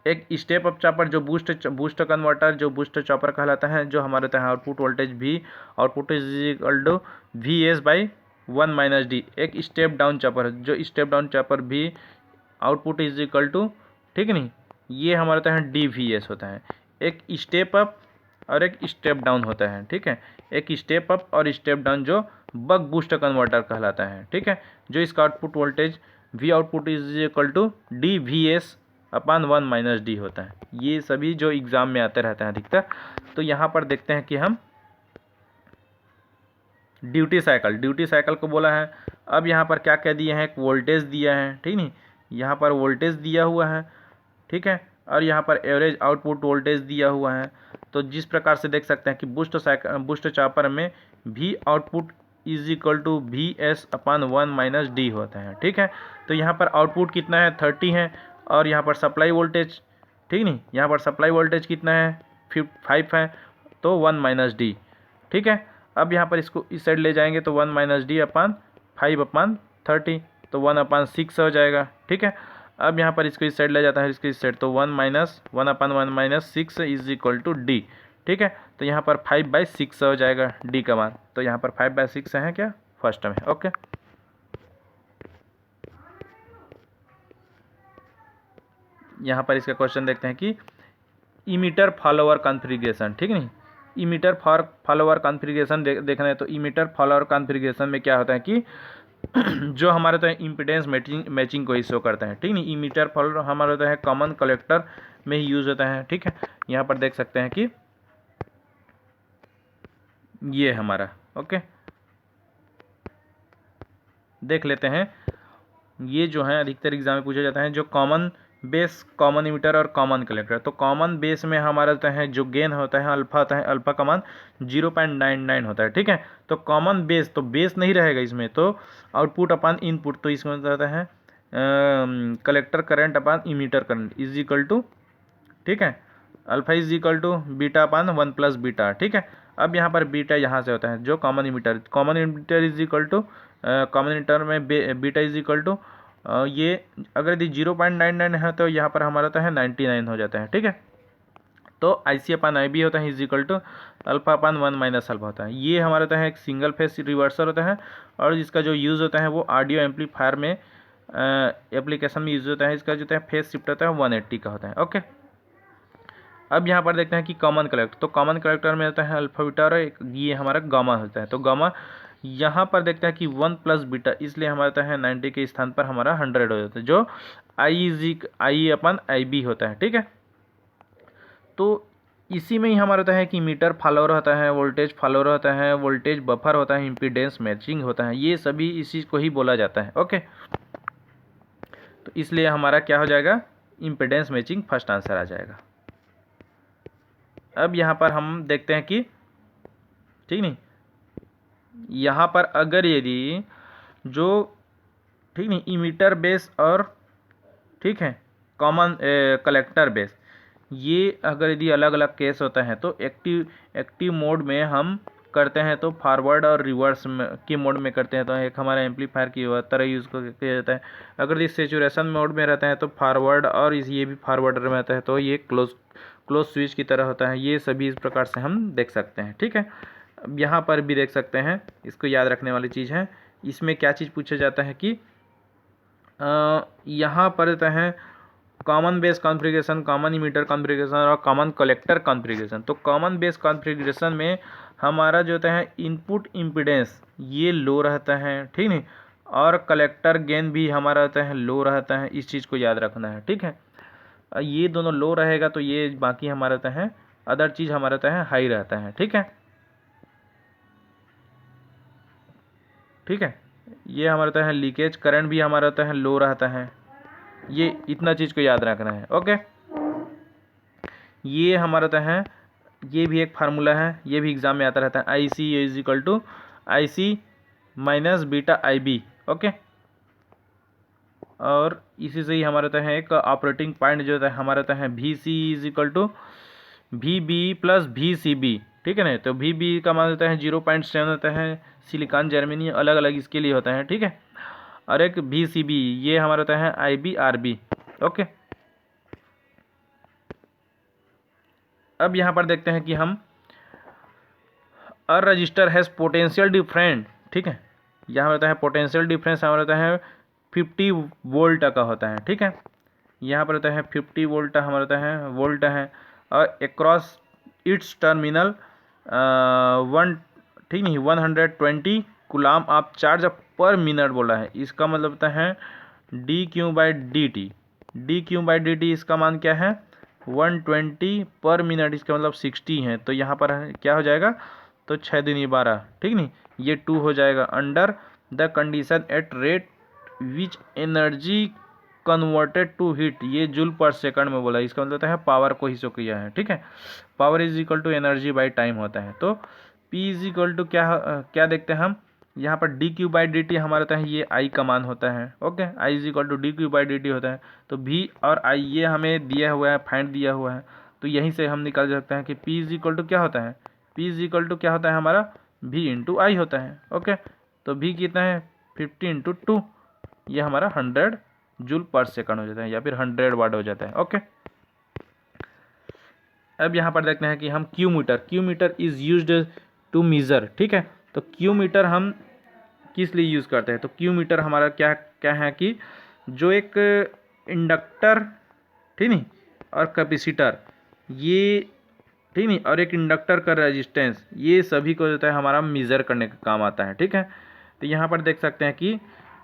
एक स्टेप अप चॉपर जो बूस्ट कन्वर्टर जो बूस्ट चॉपर कहलाता है, जो हमारे रहता है output voltage V, output is equal to VS/1 minus D। एक स्टेप डाउन चॉपर, जो स्टेप डाउन चॉपर भी आउटपुट इज इक्वल टू, ठीक नहीं, ये हमारा रहता है DVS होता है। एक स्टेप अप और एक स्टेप डाउन होता है, ठीक है। एक स्टेप अप और स्टेप डाउन जो बक बूस्ट कन्वर्टर कहलाता है, ठीक है, जो इसका output voltage V output is equal to DVS/1 minus D होता है। ये सभी जो एग्ज़ाम में आते रहते हैं अधिकतर। तो यहाँ पर देखते हैं कि हम ड्यूटी साइकिल को बोला है। अब यहाँ पर क्या कह दिए हैं, एक वोल्टेज दिया है, ठीक नहीं, यहाँ पर वोल्टेज दिया हुआ है, ठीक है, और यहाँ पर एवरेज आउटपुट वोल्टेज दिया हुआ है। तो जिस प्रकार से देख सकते हैं कि बूस्ट चॉपर में V output is equal to VS/1 minus D होता है, ठीक है। तो यहाँ पर आउटपुट कितना है 30 है, और यहाँ पर सप्लाई वोल्टेज, ठीक नहीं, यहाँ पर सप्लाई वोल्टेज कितना है 5 है, तो 1 माइनस D, ठीक है। अब यहाँ पर इसको इस साइड ले जाएंगे तो 1 माइनस D/5/30, तो 1/6 हो जाएगा, ठीक है। अब यहाँ पर इसको इस साइड ले जाता है, इसको इस साइड, तो 1/1 - 6 इज इक्वल टू D, ठीक है। तो यहाँ पर 5/6 हो जाएगा D का मान। तो यहाँ पर 5/6 है क्या फर्स्ट में, ओके। यहाँ पर इसका क्वेश्चन देखते हैं कि इमीटर फॉलोअर कॉन्फ़िगरेशन, ठीक नहीं, इमीटर फॉलोअर कॉन्फ़िगरेशन देखना है। तो इमीटर फॉलोअर कॉन्फ़िगरेशन में क्या होता है कि जो हमारे तो इम्पीडेंस मैचिंग को ही शो करता है, ठीक नहीं। इमीटर फॉलोअर हमारा होता है कॉमन कलेक्टर में ही यूज़ होता है, ठीक है। यहाँ पर देख सकते हैं कि ये हमारा, ओके, देख लेते हैं। ये जो है अधिकतर एग्जाम में पूछा जाता है, जो कॉमन बेस, कॉमन इमीटर और कॉमन कलेक्टर। तो कॉमन बेस में हमारा होता है जो गेन होता है अल्फा होता है, अल्फा का मान 0.99 होता है, ठीक है। तो कॉमन बेस, तो बेस नहीं रहेगा इसमें, तो आउटपुट अपॉन इनपुट, तो इसमें होता है collector current upon emitter current is equal to, ठीक है। Alpha is equal to beta upon 1 plus beta, ठीक है। अब यहाँ पर बीटा यहाँ से होता है जो common emitter is equal to common emitter में बीटा इज इक्वल टू ये अगर यदि 0.99 है तो यहाँ पर हमारा होता है 99 हो जाता है, ठीक है। तो आई सी अपान आई बी होता है is equal to alpha upon 1 minus alpha होता है। ये हमारा होता है एक सिंगल फेस रिवर्सर होता है और इसका जो यूज़ होता है वो ऑडियो एम्पलीफायर में एप्लीकेशन में यूज होता है। इसका जो होता है फेस शिफ्ट होता है 180 का होता है, ओके। अब यहाँ पर देखते हैं कि कॉमन कलेक्टर, तो कॉमन कलेक्टर में होता है अल्फा बीटा और ये हमारा गामा होता है। तो गामा यहाँ पर देखते हैं कि 1 प्लस बीटा, इसलिए हमारा होता है 90 के स्थान पर हमारा 100 हो जाता है जो आई अपन आई बी होता है, ठीक है। तो इसी में ही हमारा होता है कि मीटर फॉलोअर होता है, वोल्टेज फॉलोअर होता है, वोल्टेज बफर होता है, इम्पीडेंस मैचिंग होता है, ये सभी इसी को ही बोला जाता है, ओके। तो इसलिए हमारा क्या हो जाएगा, इम्पीडेंस मैचिंग फर्स्ट आंसर आ जाएगा। अब यहाँ पर हम देखते हैं कि ठीक नहीं, यहाँ पर अगर यदि जो ठीक नहीं इमीटर बेस और ठीक है कॉमन कलेक्टर बेस, ये अगर यदि अलग अलग केस होता है तो एक्टिव मोड में हम करते हैं तो फॉरवर्ड और रिवर्स की मोड में करते हैं तो एक हमारा एम्पलीफायर की तरह यूज़ किया जाता है। अगर ये सेचुरेशन मोड में रहता है तो फॉरवर्ड और ये भी फॉरवर्ड में रहता है तो ये क्लोज स्विच की तरह होता है। ये सभी इस प्रकार से हम देख सकते हैं, ठीक है। अब यहाँ पर भी देख सकते हैं, इसको याद रखने वाली चीज़ है। इसमें क्या चीज़ पूछा जाता है कि यहाँ पर रहता है common base configuration, common emitter configuration और कॉमन कलेक्टर कॉन्फ़िगरेशन। तो कॉमन बेस कॉन्फ़िगरेशन में हमारा जो होता है इनपुट इम्पीडेंस ये लो रहता है, ठीक नहीं, और कलेक्टर गेन भी हमारा रहता है लो रहता है। इस चीज़ को याद रखना है, ठीक है। ये दोनों लो रहेगा तो ये बाकी हमारा रहता है अदर चीज़ हमारा रहता है हाई रहता है, ठीक है, ठीक है। ये हमारा रहता है लीकेज करंट भी हमारा रहता है लो रहता है। ये इतना चीज़ को याद रखना है, ओके। ये हमारा रहता है, ये भी एक फार्मूला है, ये भी एग्जाम में आता रहता है, I C is equal to I C minus beta I B, okay. और इसी से ही हमारा रहता है एक ऑपरेटिंग पॉइंट जो होता है हमारा रहता है V C is equal to V B plus V C B, ठीक है ना। तो वी बी का मान होता है 0.7 होता है, सिलिकॉन जर्मेनी अलग अलग इसके लिए होता है, ठीक है। और एक वी सी बी ये हमारा होता है आई बी आर बी, ओके। अब यहाँ पर देखते हैं कि हम a resistor has potential different, ठीक है। यहाँ रहता है पोटेंशियल डिफरेंस हमारा रहता है 50 वोल्ट का होता है, ठीक है। यहाँ पर रहता है 50 वोल्ट हमारा रहता है वोल्ट है और अक्रॉस इट्स टर्मिनल 1 ठीक नहीं 120 कूलाम आप चार्ज पर मिनट बोला है। इसका मतलब होता है D Q by D T, इसका मान क्या है 120 पर मिनट, इसका मतलब 60 है। तो यहाँ पर क्या हो जाएगा, तो 6 दूनी 12, ठीक नहीं, ये 2 हो जाएगा। Under the condition at rate which energy converted to heat, ये जूल पर सेकंड में बोला, इसका मतलब होता है पावर को ही शो किया है, ठीक है। Power is equal to energy by time होता है। तो P इज इक्वल टू क्या देखते हैं हम यहाँ पर D Q by D T हमारा होता है ये I का मान होता है, okay. I is equal to D Q by D T होता है। तो V और I ये हमें दिया हुआ है, फाइंड दिया हुआ है, तो यहीं से हम निकाल सकते हैं कि P इज इक्वल टू क्या होता है, P इज इक्वल टू क्या होता है हमारा V इंटू आई होता है, ओके। तो V कितना है 50 इंटू 2, ये हमारा 100 जूल पर सेकंड हो जाता है या फिर 100 वाट हो जाता है, ओके। अब यहाँ पर देखते हैं कि हम Q meter is used to measure, ठीक है। तो क्यू मीटर हम किस लिए यूज़ करते हैं, तो क्यू मीटर हमारा क्या क्या है कि जो एक इंडक्टर, ठीक नहीं, और कैपेसिटर, ये ठीक नहीं, और एक इंडक्टर का रेजिस्टेंस, ये सभी को होता है हमारा मीज़र करने का काम आता है, ठीक है। तो यहाँ पर देख सकते हैं कि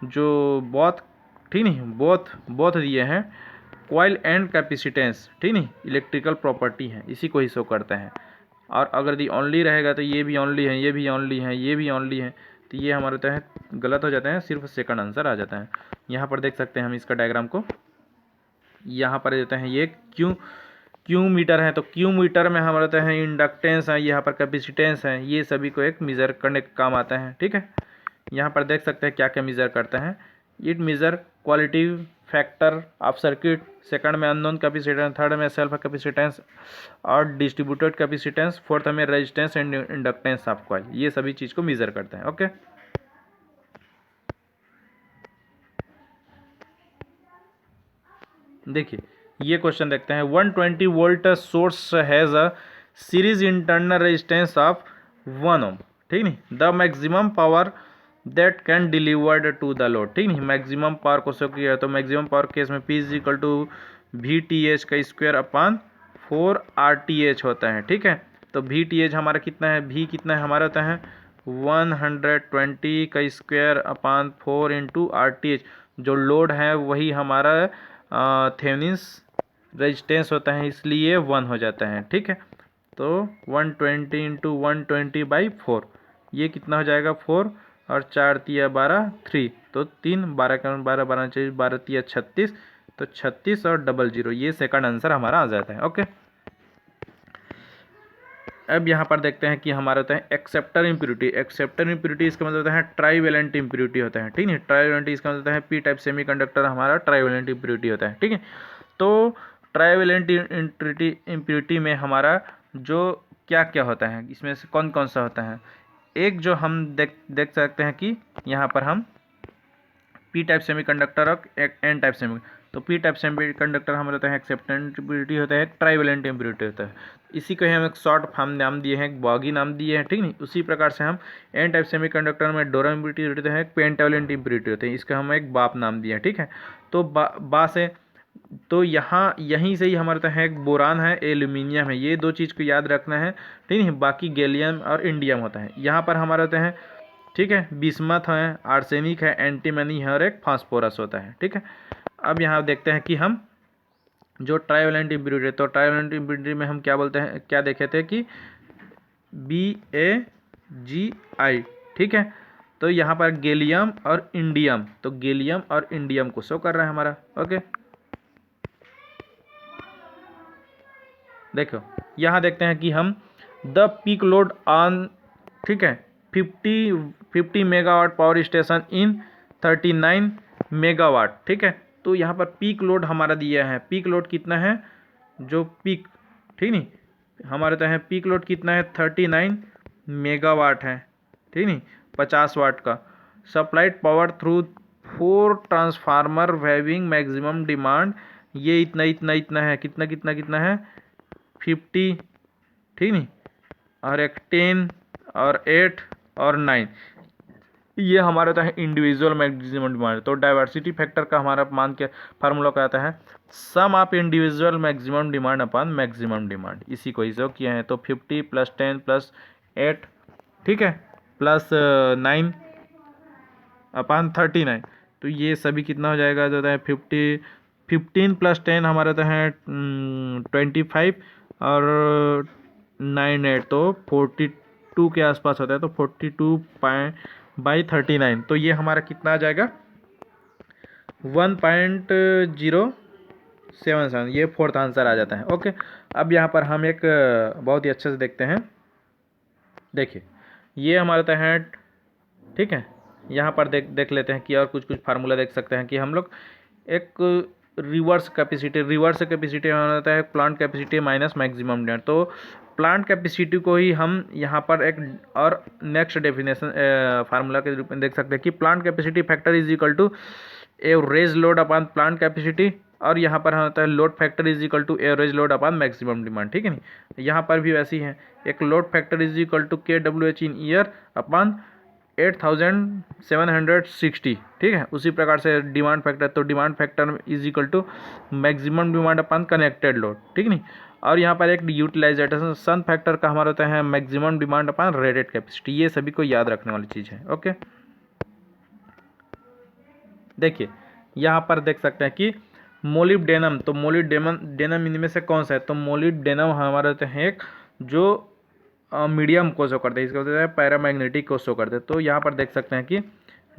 जो बहुत ठीक नहीं बहुत दिए हैं कॉइल एंड कैपेसिटेंस, ठीक नहीं, इलेक्ट्रिकल प्रॉपर्टी है, इसी को ही शो करते हैं। और अगर दी ओनली रहेगा तो ये भी ओनली है, ये भी ओनली है, ये भी ओनली है, तो ये हमारा होता है गलत हो जाता है, सिर्फ सेकंड आंसर आ जाता है। यहाँ पर देख सकते हैं हम इसका डायग्राम को, यहाँ पर देते हैं ये क्यू मीटर है। तो क्यू मीटर में हमारा होता है इंडक्टेंस है, यहाँ पर कैपेसिटेंस है, ये सभी को एक मेज़र करने का काम आता है, ठीक है। यहाँ पर देख सकते हैं क्या क्या मेज़र करता है, it measure quality factor of circuit, second में अननोन कैपेसिटेंस, थर्ड में सेल्फ कैपेसिटेंस और डिस्ट्रीब्यूटेड कैपेसिटेंस, फोर्थ में resistance and inductance of coil. ये सभी चीज़ को मेजर करते हैं। ओके, देखिए ये क्वेश्चन देखते हैं। 120 volt source has a series internal resistance of 1 ohm, ठीक नहीं। The maximum power that can delivered to the load, ठीक नहीं। मैक्सिमम पावर को शो किया है तो मैक्सिमम पावर केस में P is equal to VTH का स्क्वायर अपॉन 4 RTH होता है, ठीक है। तो VTH हमारा कितना है, V कितना है हमारा होता है 120 का स्क्वायर अपॉन 4 इंटू RTH। जो लोड है वही हमारा थेवेनिन्स रेजिस्टेंस होता है, इसलिए 1 हो जाता है, ठीक है। तो 120 इंटू 120/4, ये कितना हो जाएगा 4 और 4 तिया 12 3, तो 3 12 का 12 12 चाहिए 12 तिया 36, तो 36 और 00, ये सेकंड आंसर हमारा आ जाता है। ओके, अब यहाँ पर देखते हैं कि हमारा होता है एक्सेप्टर इम्प्यूरिटी। एक्सेप्टर इम्प्यूरिटी इसका मतलब होता है ट्राईवेलेंट इम्प्यूरिटी होता है, ठीक है। ट्राईवेलेंट इसका मतलब होता है P टाइप सेमीकंडक्टर हमारा ट्राईवेलेंट इम्प्यूरिटी होता है, ठीक है। तो ट्राईवेलेंट इम्प्यूरिटी में हमारा जो क्या क्या होता है, इसमें से कौन कौन सा होता है। एक जो हम देख सकते हैं कि यहाँ पर हम P टाइप सेमीकंडक्टर और N टाइप सेमी, तो P टाइप सेमीकंडक्टर हमारा होता है एक्सेप्टेंट इम्प्यूरिटी होता है, ट्राईवेलेंट इम्प्यूरिटी होता है। इसी को हम एक शॉर्ट फॉर्म नाम दिए हैं, बॉगी नाम दिए हैं, ठीक नहीं। उसी प्रकार से हम N टाइप सेमीकंडक्टर में डोरा इम्प्यूरिटी होता है, पेंटावेलेंट इम्प्यूरिटी होते हैं, इसका हम एक बाप नाम दिए हैं, ठीक है। तो बा से तो यहाँ यहीं से ही हमारा है एक बोरान है, एल्यूमिनियम है, ये दो चीज़ को याद रखना है, ठीक है। बाकी गैलियम और इंडियम होता है। यहाँ पर हमारा होते हैं, ठीक है, बिस्मथ है, आर्सेनिक है, एंटीमनी है और एक फास्फोरस होता है, ठीक है। अब यहाँ देखते हैं कि हम जो ट्राईवेलेंट इम्प्यूरिटी, तो ट्राईवेलेंट इम्प्यूरिटी में हम क्या बोलते हैं, क्या देखे थे कि BAGI, ठीक है। तो यहाँ पर गैलियम और इंडियम, तो गैलियम और इंडियम को शो कर रहा है हमारा। ओके, देखो यहाँ देखते हैं कि हम द पीक लोड ऑन, ठीक है, 50 मेगावाट पावर स्टेशन इन 39 मेगावाट, ठीक है। तो यहाँ पर पीक लोड हमारा दिया है, पीक लोड कितना है, जो पीक, ठीक नहीं, हमारे तो है पीक लोड कितना है 39 मेगावाट है, ठीक नहीं, 50 वाट का। Supplied power through 4 transformer having maximum demand, ये इतना इतना इतना है, कितना कितना कितना है 50, ठीक नहीं, और एक 10 और 8 और 9, ये हमारा होता है इंडिविजुअल मैक्सिमम डिमांड। तो डाइवर्सिटी फैक्टर का हमारा मान के फार्मूला क्या आता है, sum of individual maximum demand upon maximum demand, इसी को इसे किया है। तो 50 + 10 + 8, ठीक है, प्लस 9 अपॉन 39, तो ये सभी कितना हो जाएगा, जो होता है 15 + 10 हमारा होता है 25 और 9 8, तो 42 के आसपास होता है, तो 42/39, तो ये हमारा कितना आ जाएगा 1.077, ये फोर्थ आंसर आ जाता है। ओके, अब यहाँ पर हम एक बहुत ही अच्छे से देखते हैं। देखिए ये हमारा होता है, ठीक है, यहाँ पर देख लेते हैं कि और कुछ फार्मूला देख सकते हैं कि हम लोग एक रिवर्स कैपेसिटी होता है plant capacity minus maximum demand. तो प्लांट कैपेसिटी को ही हम यहाँ पर एक और नेक्स्ट डेफिनेशन फार्मूला के रूप में देख सकते हैं कि plant capacity factor is equal to average load upon plant capacity, और यहाँ पर होता है load factor is equal to average load upon maximum demand, ठीक है नहीं। यहाँ पर भी वैसी है, एक load factor is equal to KWH in year upon 8760, ठीक है। उसी प्रकार से डिमांड फैक्टर, तो demand factor is equal to maximum demand upon connected load, ठीक नहीं। और यहाँ पर एक यूटिलाइजेशन फैक्टर का हमारा होता है maximum demand upon rated capacity, ये सभी को याद रखने वाली चीज़ है। ओके, देखिए यहाँ पर देख सकते हैं कि मोलिब्डेनम, तो मोलिब्डेनम इनमें से कौन सा है, तो मोलिब्डेनम हमारा होता है एक जो मीडियम को शो करते हैं, इसका होता है पैरामैग्नेटिक को शो करते हैं। तो यहाँ पर देख सकते हैं कि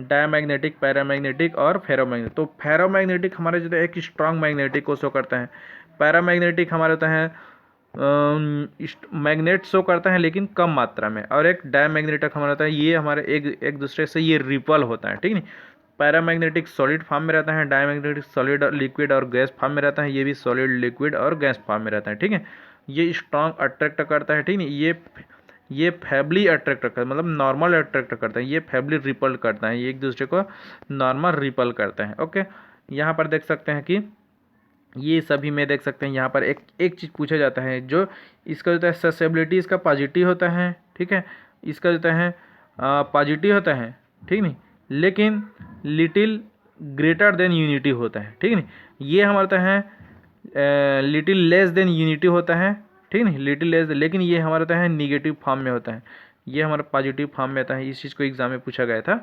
डायमैग्नेटिक, पैरामैग्नेटिक और फेरोमैग्नेटिक। तो फेरोमैग्नेटिक हमारे जो है एक स्ट्रॉन्ग मैग्नेटिक को शो करता है, पैरामैग्नेटिक हमारे होता है मैग्नेट शो करता है लेकिन कम मात्रा में, और एक डायमैग्नेटिक हमारा होता है ये हमारे एक दूसरे से ये रिपल होता है, ठीक नहीं। पैरामैग्नेटिक सॉलिड फॉर्म में रहता है, डायमैग्नेटिक सॉलिड और लिक्विड और गैस फॉर्म में रहता है, ये भी सॉलिड लिक्विड और गैस फॉर्म में रहता है, ठीक है। ये स्ट्रॉन्ग अट्रैक्ट करता है, ठीक है। ये फैबली अट्रैक्ट करता है, मतलब नॉर्मल अट्रैक्ट करता है, ये फैबली रिपल करता है, ये एक दूसरे को नॉर्मल रिपल करते हैं। ओके, यहाँ पर देख सकते हैं कि ये सभी में देख सकते हैं यहाँ पर एक चीज़ पूछा जाता है, जो इसका जो है ससेबिलिटी इसका पॉजिटिव होता है, ठीक है। इसका जो है पॉजिटिव होता है, ठीक नहीं, लेकिन लिटिल ग्रेटर देन यूनिटी होता है, ठीक नहीं। ये हमारा है लिटिल लेस देन यूनिटी होता है, ठीक नहीं, लिटिल लेस, लेकिन ये हमारा होता है निगेटिव फॉर्म में होता है, ये हमारा पॉजिटिव फॉर्म में होता है। इस चीज़ को एग्जाम में पूछा गया था,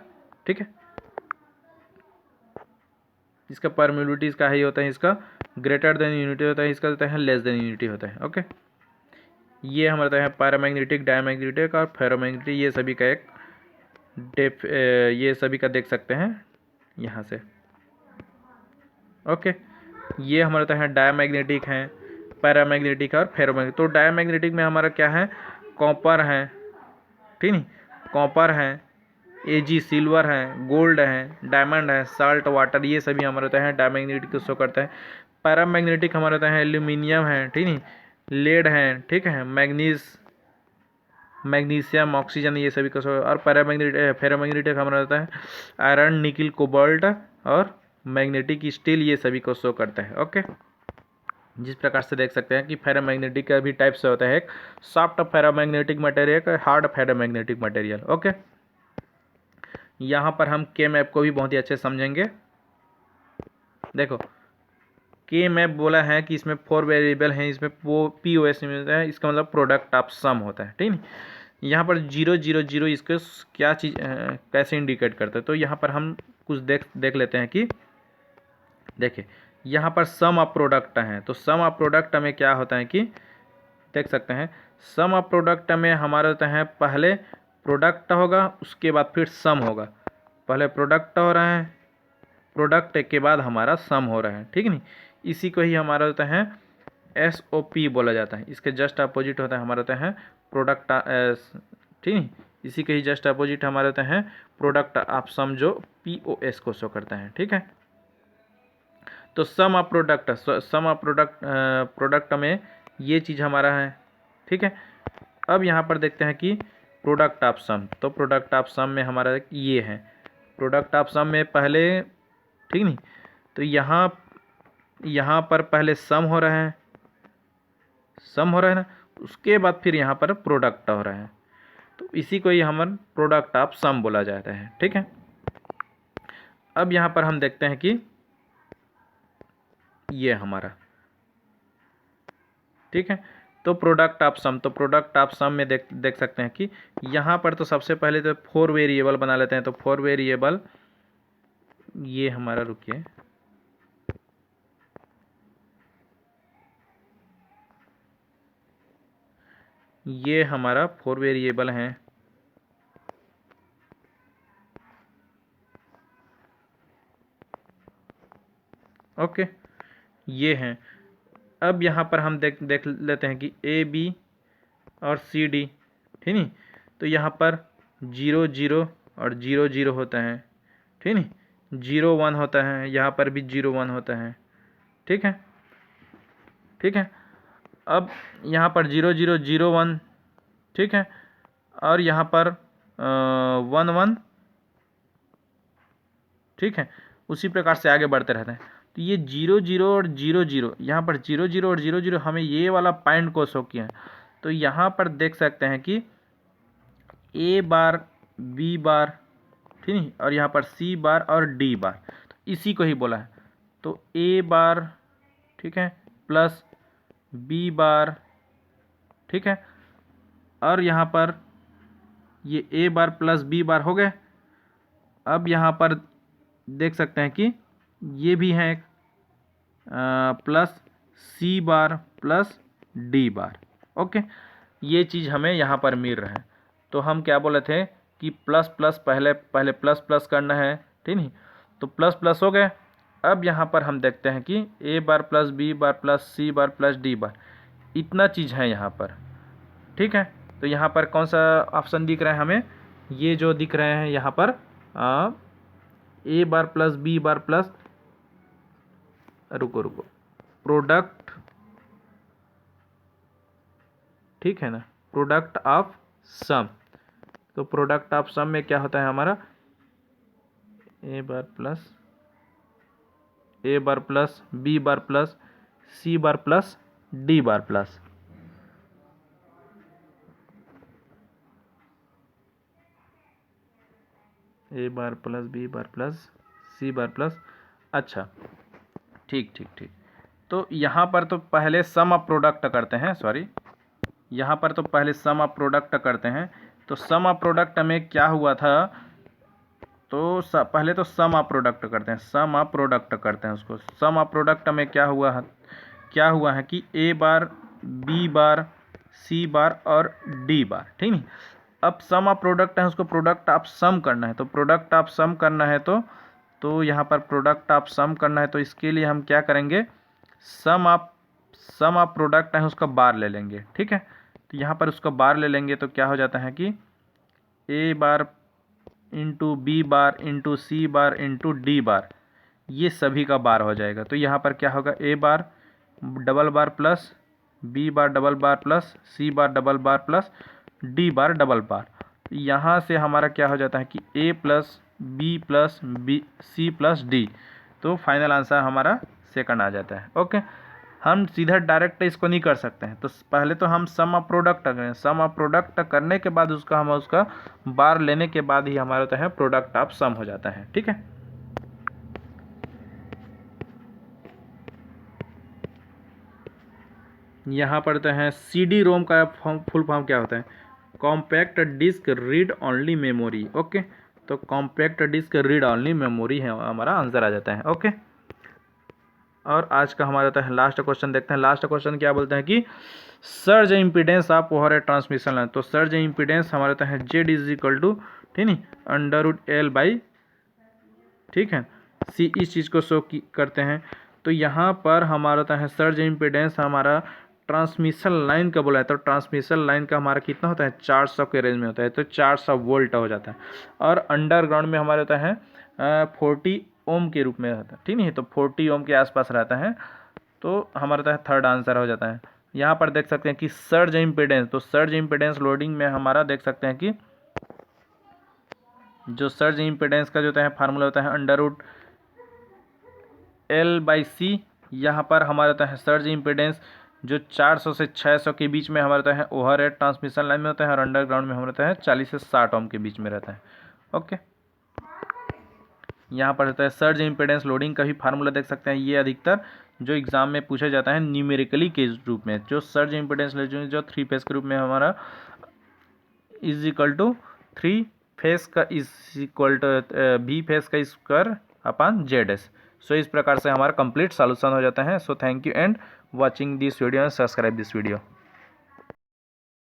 ठीक है। इसका परमिबिलिटी इसका हाई होता है, इसका ग्रेटर देन यूनिटी होता है, इसका होता है लेस देन यूनिटी होता है। ओके, ये हमारा है पैरामैग्नेटिक, डायमैग्नेटिक और फेरोमैग्नेटिक, ये सभी का एक ये सभी का देख सकते हैं यहाँ से। ओके, ये हमारा है डायमैग्नेटिक है, पैरामैग्नेटिक और फेरोमैग्नेटिक। तो डायमैग्नेटिक में हमारा क्या है, कॉपर है, ठीक नहीं, कॉपर है, एजी सिल्वर है, गोल्ड है, डायमंड है, साल्ट वाटर, ये सभी हमारा होता है डायमैग्नेटिक को शो करता है। पैरामैग्नेटिक हमारा होता है एल्यूमिनियम है, ठीक नहीं, लेड है, ठीक है, मैग्नीशियम, ऑक्सीजन, ये सभी को शो। और फेरोमैग्नेटिक हमारा होता है आयरन, निकिल, कोबाल्ट और मैग्नेटिक स्टील, ये सभी को शो करता है। ओके, जिस प्रकार से देख सकते हैं कि फेरोमैग्नेटिक का भी टाइप से होता है, एक सॉफ्ट फेरोमैग्नेटिक मटेरियल, एक हार्ड फेरोमैग्नेटिक मटेरियल। ओके, यहाँ पर हम के मैप को भी बहुत ही अच्छे समझेंगे। देखो, के मैप बोला है कि इसमें 4 वेरिएबल हैं, इसमें वो POS मिलता है, इसका मतलब प्रोडक्ट ऑफ सम होता है, ठीक है। यहाँ पर 0 0 0 इसको क्या चीज़ कैसे इंडिकेट करता है, तो यहाँ पर हम कुछ देख लेते हैं कि देखिए यहाँ पर सम ऑफ प्रोडक्ट हैं, तो सम ऑफ प्रोडक्ट में क्या होता है कि देख सकते हैं, सम ऑफ प्रोडक्ट में हमारा होता है पहले प्रोडक्ट होगा, उसके बाद फिर सम होगा, पहले प्रोडक्ट हो रहा है, प्रोडक्ट के बाद हमारा सम हो रहा है, ठीक नहीं। इसी को ही हमारा होता है SOP बोला जाता है, इसके जस्ट अपोजिट होता है हमारा होता है प्रोडक्ट, ठीक नहीं, इसी के ही जस्ट अपोजिट हमारा होता है प्रोडक्ट ऑफ सम, जो POS को शो करता है, ठीक है। तो सम ऑफ प्रोडक्ट में ये चीज़ हमारा है, ठीक है। अब यहाँ पर देखते हैं कि प्रोडक्ट ऑफ सम, तो प्रोडक्ट ऑफ सम में हमारा ये है, प्रोडक्ट ऑफ सम में पहले, ठीक नहीं, तो यहाँ पर पहले सम हो रहा है, ना, उसके बाद फिर यहाँ पर प्रोडक्ट हो रहा है, तो इसी को ही हम प्रोडक्ट ऑफ सम बोला जाता है, ठीक है। अब यहाँ पर हम देखते हैं कि ये हमारा, ठीक है, तो प्रोडक्ट ऑफ सम, तो प्रोडक्ट ऑफ सम में देख सकते हैं कि यहाँ पर तो सबसे पहले तो 4 वेरिएबल बना लेते हैं, तो 4 वेरिएबल ये हमारा, रुकिए, ये हमारा 4 वेरिएबल हैं, ओके, ये हैं। अब यहाँ पर हम देख लेते हैं कि AB और CD, ठीक नहीं, तो यहाँ पर 0 0 और 0 0 होता है, ठीक नहीं, 0 1 होता है, यहाँ पर भी 0 1 होता है, ठीक है, ठीक है। अब यहाँ पर 0 0 0 1, ठीक है, और यहाँ पर 1 1, ठीक है, उसी प्रकार से आगे बढ़ते रहते हैं। तो ये 0 0 और 0 0, यहाँ पर 0 0 और 0 0 हमें ये वाला पॉइंट को शो किया है, तो यहाँ पर देख सकते हैं कि A बार, B बार, ठीक है, और यहाँ पर C बार और D बार, तो इसी को ही बोला है, तो A बार, ठीक है, प्लस B बार, ठीक है, और यहाँ पर ये A बार प्लस B बार हो गए। अब यहाँ पर देख सकते हैं कि ये भी है प्लस C बार प्लस D बार, ओके, ये चीज़ हमें यहाँ पर मिल रहा है। तो हम क्या बोले थे कि प्लस प्लस पहले प्लस प्लस करना है, ठीक नहीं, तो प्लस प्लस हो गए। अब यहाँ पर हम देखते हैं कि A bar plus B bar plus C bar plus D बार, इतना चीज़ है यहाँ पर, ठीक है। तो यहाँ पर कौन सा ऑप्शन दिख रहा है हमें, ये जो दिख रहे हैं यहाँ पर ए बार प्लस बी बार प्लस रुको प्रोडक्ट, ठीक है ना, प्रोडक्ट ऑफ सम। तो प्रोडक्ट ऑफ सम में क्या होता है हमारा, ए बार प्लस बी बार प्लस सी बार प्लस डी बार प्लस, ए बार प्लस बी बार प्लस सी बार प्लस। अच्छा ठीक। तो यहाँ पर तो पहले सम ऑफ प्रोडक्ट करते हैं, यहाँ पर तो पहले सम ऑफ प्रोडक्ट करते हैं। तो सम ऑफ प्रोडक्ट में क्या हुआ था, तो पहले तो सम ऑफ प्रोडक्ट करते हैं, उसको सम ऑफ प्रोडक्ट में क्या हुआ है कि ए बार बी बार सी बार और डी बार, ठीक नहीं। अब सम ऑफ प्रोडक्ट है, उसको प्रोडक्ट ऑफ सम करना है। तो प्रोडक्ट ऑफ सम करना है तो यहाँ पर प्रोडक्ट ऑफ सम करना है, तो इसके लिए हम क्या करेंगे, सम ऑफ प्रोडक्ट है उसका बार ले लेंगे, ठीक है। तो यहाँ पर उसका बार ले लेंगे तो क्या हो जाता है कि ए bar into B bar into सी बार इंटू डी बार, ये सभी का बार हो जाएगा। तो यहाँ पर क्या होगा, A bar double bar plus B bar double bar plus C bar double bar plus D bar double bar. यहाँ से हमारा क्या हो जाता है कि A plus B plus B C plus D. तो फाइनल आंसर हमारा सेकंड आ जाता है। ओके, हम सीधा डायरेक्ट इसको नहीं कर सकते हैं, तो पहले तो हम सम ऑफ प्रोडक्ट करें। सम ऑफ प्रोडक्ट करने के बाद उसका बार लेने के बाद ही हमारा होता है प्रोडक्ट ऑफ सम हो जाता है, ठीक है। यहाँ पर तो है CD रोम का फुल फॉर्म क्या होता है, compact disc read only memory. Okay, तो compact disc read only memory है हमारा आंसर आ जाता है। ओके, और आज का हमारा होता है लास्ट क्वेश्चन, देखते हैं लास्ट क्वेश्चन क्या बोलते हैं कि surge impedance of overhead transmission line. तो सर्ज इम्पीडेंस हमारा होता है Z इज इक्वल टू, ठीक नहीं, √L/, ठीक है, C इस चीज़ को शो करते हैं। तो यहाँ पर हमारा होता है सर्ज इम्पीडेंस हमारा ट्रांसमिशन लाइन का बोला है, तो ट्रांसमिशन लाइन का हमारा कितना होता है 400 के रेंज में होता है, तो 400 वोल्ट हो जाता है। और अंडरग्राउंड में हमारा होता है 40 ओम के रूप में रहता है, ठीक नहीं, तो 40 ओम के आसपास रहता है। तो हमारा होता है थर्ड आंसर हो जाता है। यहाँ पर देख सकते हैं कि सर्ज इम्पीडेंस, तो सर्ज इम्पीडेंस लोडिंग में हमारा देख सकते हैं कि जो सर्ज इम्पीडेंस का जो होता है फार्मूला होता है √L/C। यहाँ पर हमारा होता है सर्ज इम्पीडेंस जो 400 से 600 के बीच में हमारा होता है ओवरहेड ट्रांसमिशन लाइन में होता है, और अंडरग्राउंड में हमारा होता है 40 से 60 ओम के बीच में रहता है। ओके, यहाँ पर होता है सर्ज इम्पीडेंस लोडिंग का भी फार्मूला देख सकते हैं। ये अधिकतर जो एग्जाम में पूछा जाता है न्यूमेरिकली के रूप में, जो सर्ज इम्पीडेंस लोडिंग जो 3 फेज के रूप में हमारा इज इक्वल टू 3 फेज का is equal to V phase का स्क्वायर अपॉन ZS। सो इस प्रकार से हमारा कंप्लीट सॉल्यूशन हो जाता है। So thank you and watching this video and subscribe this video.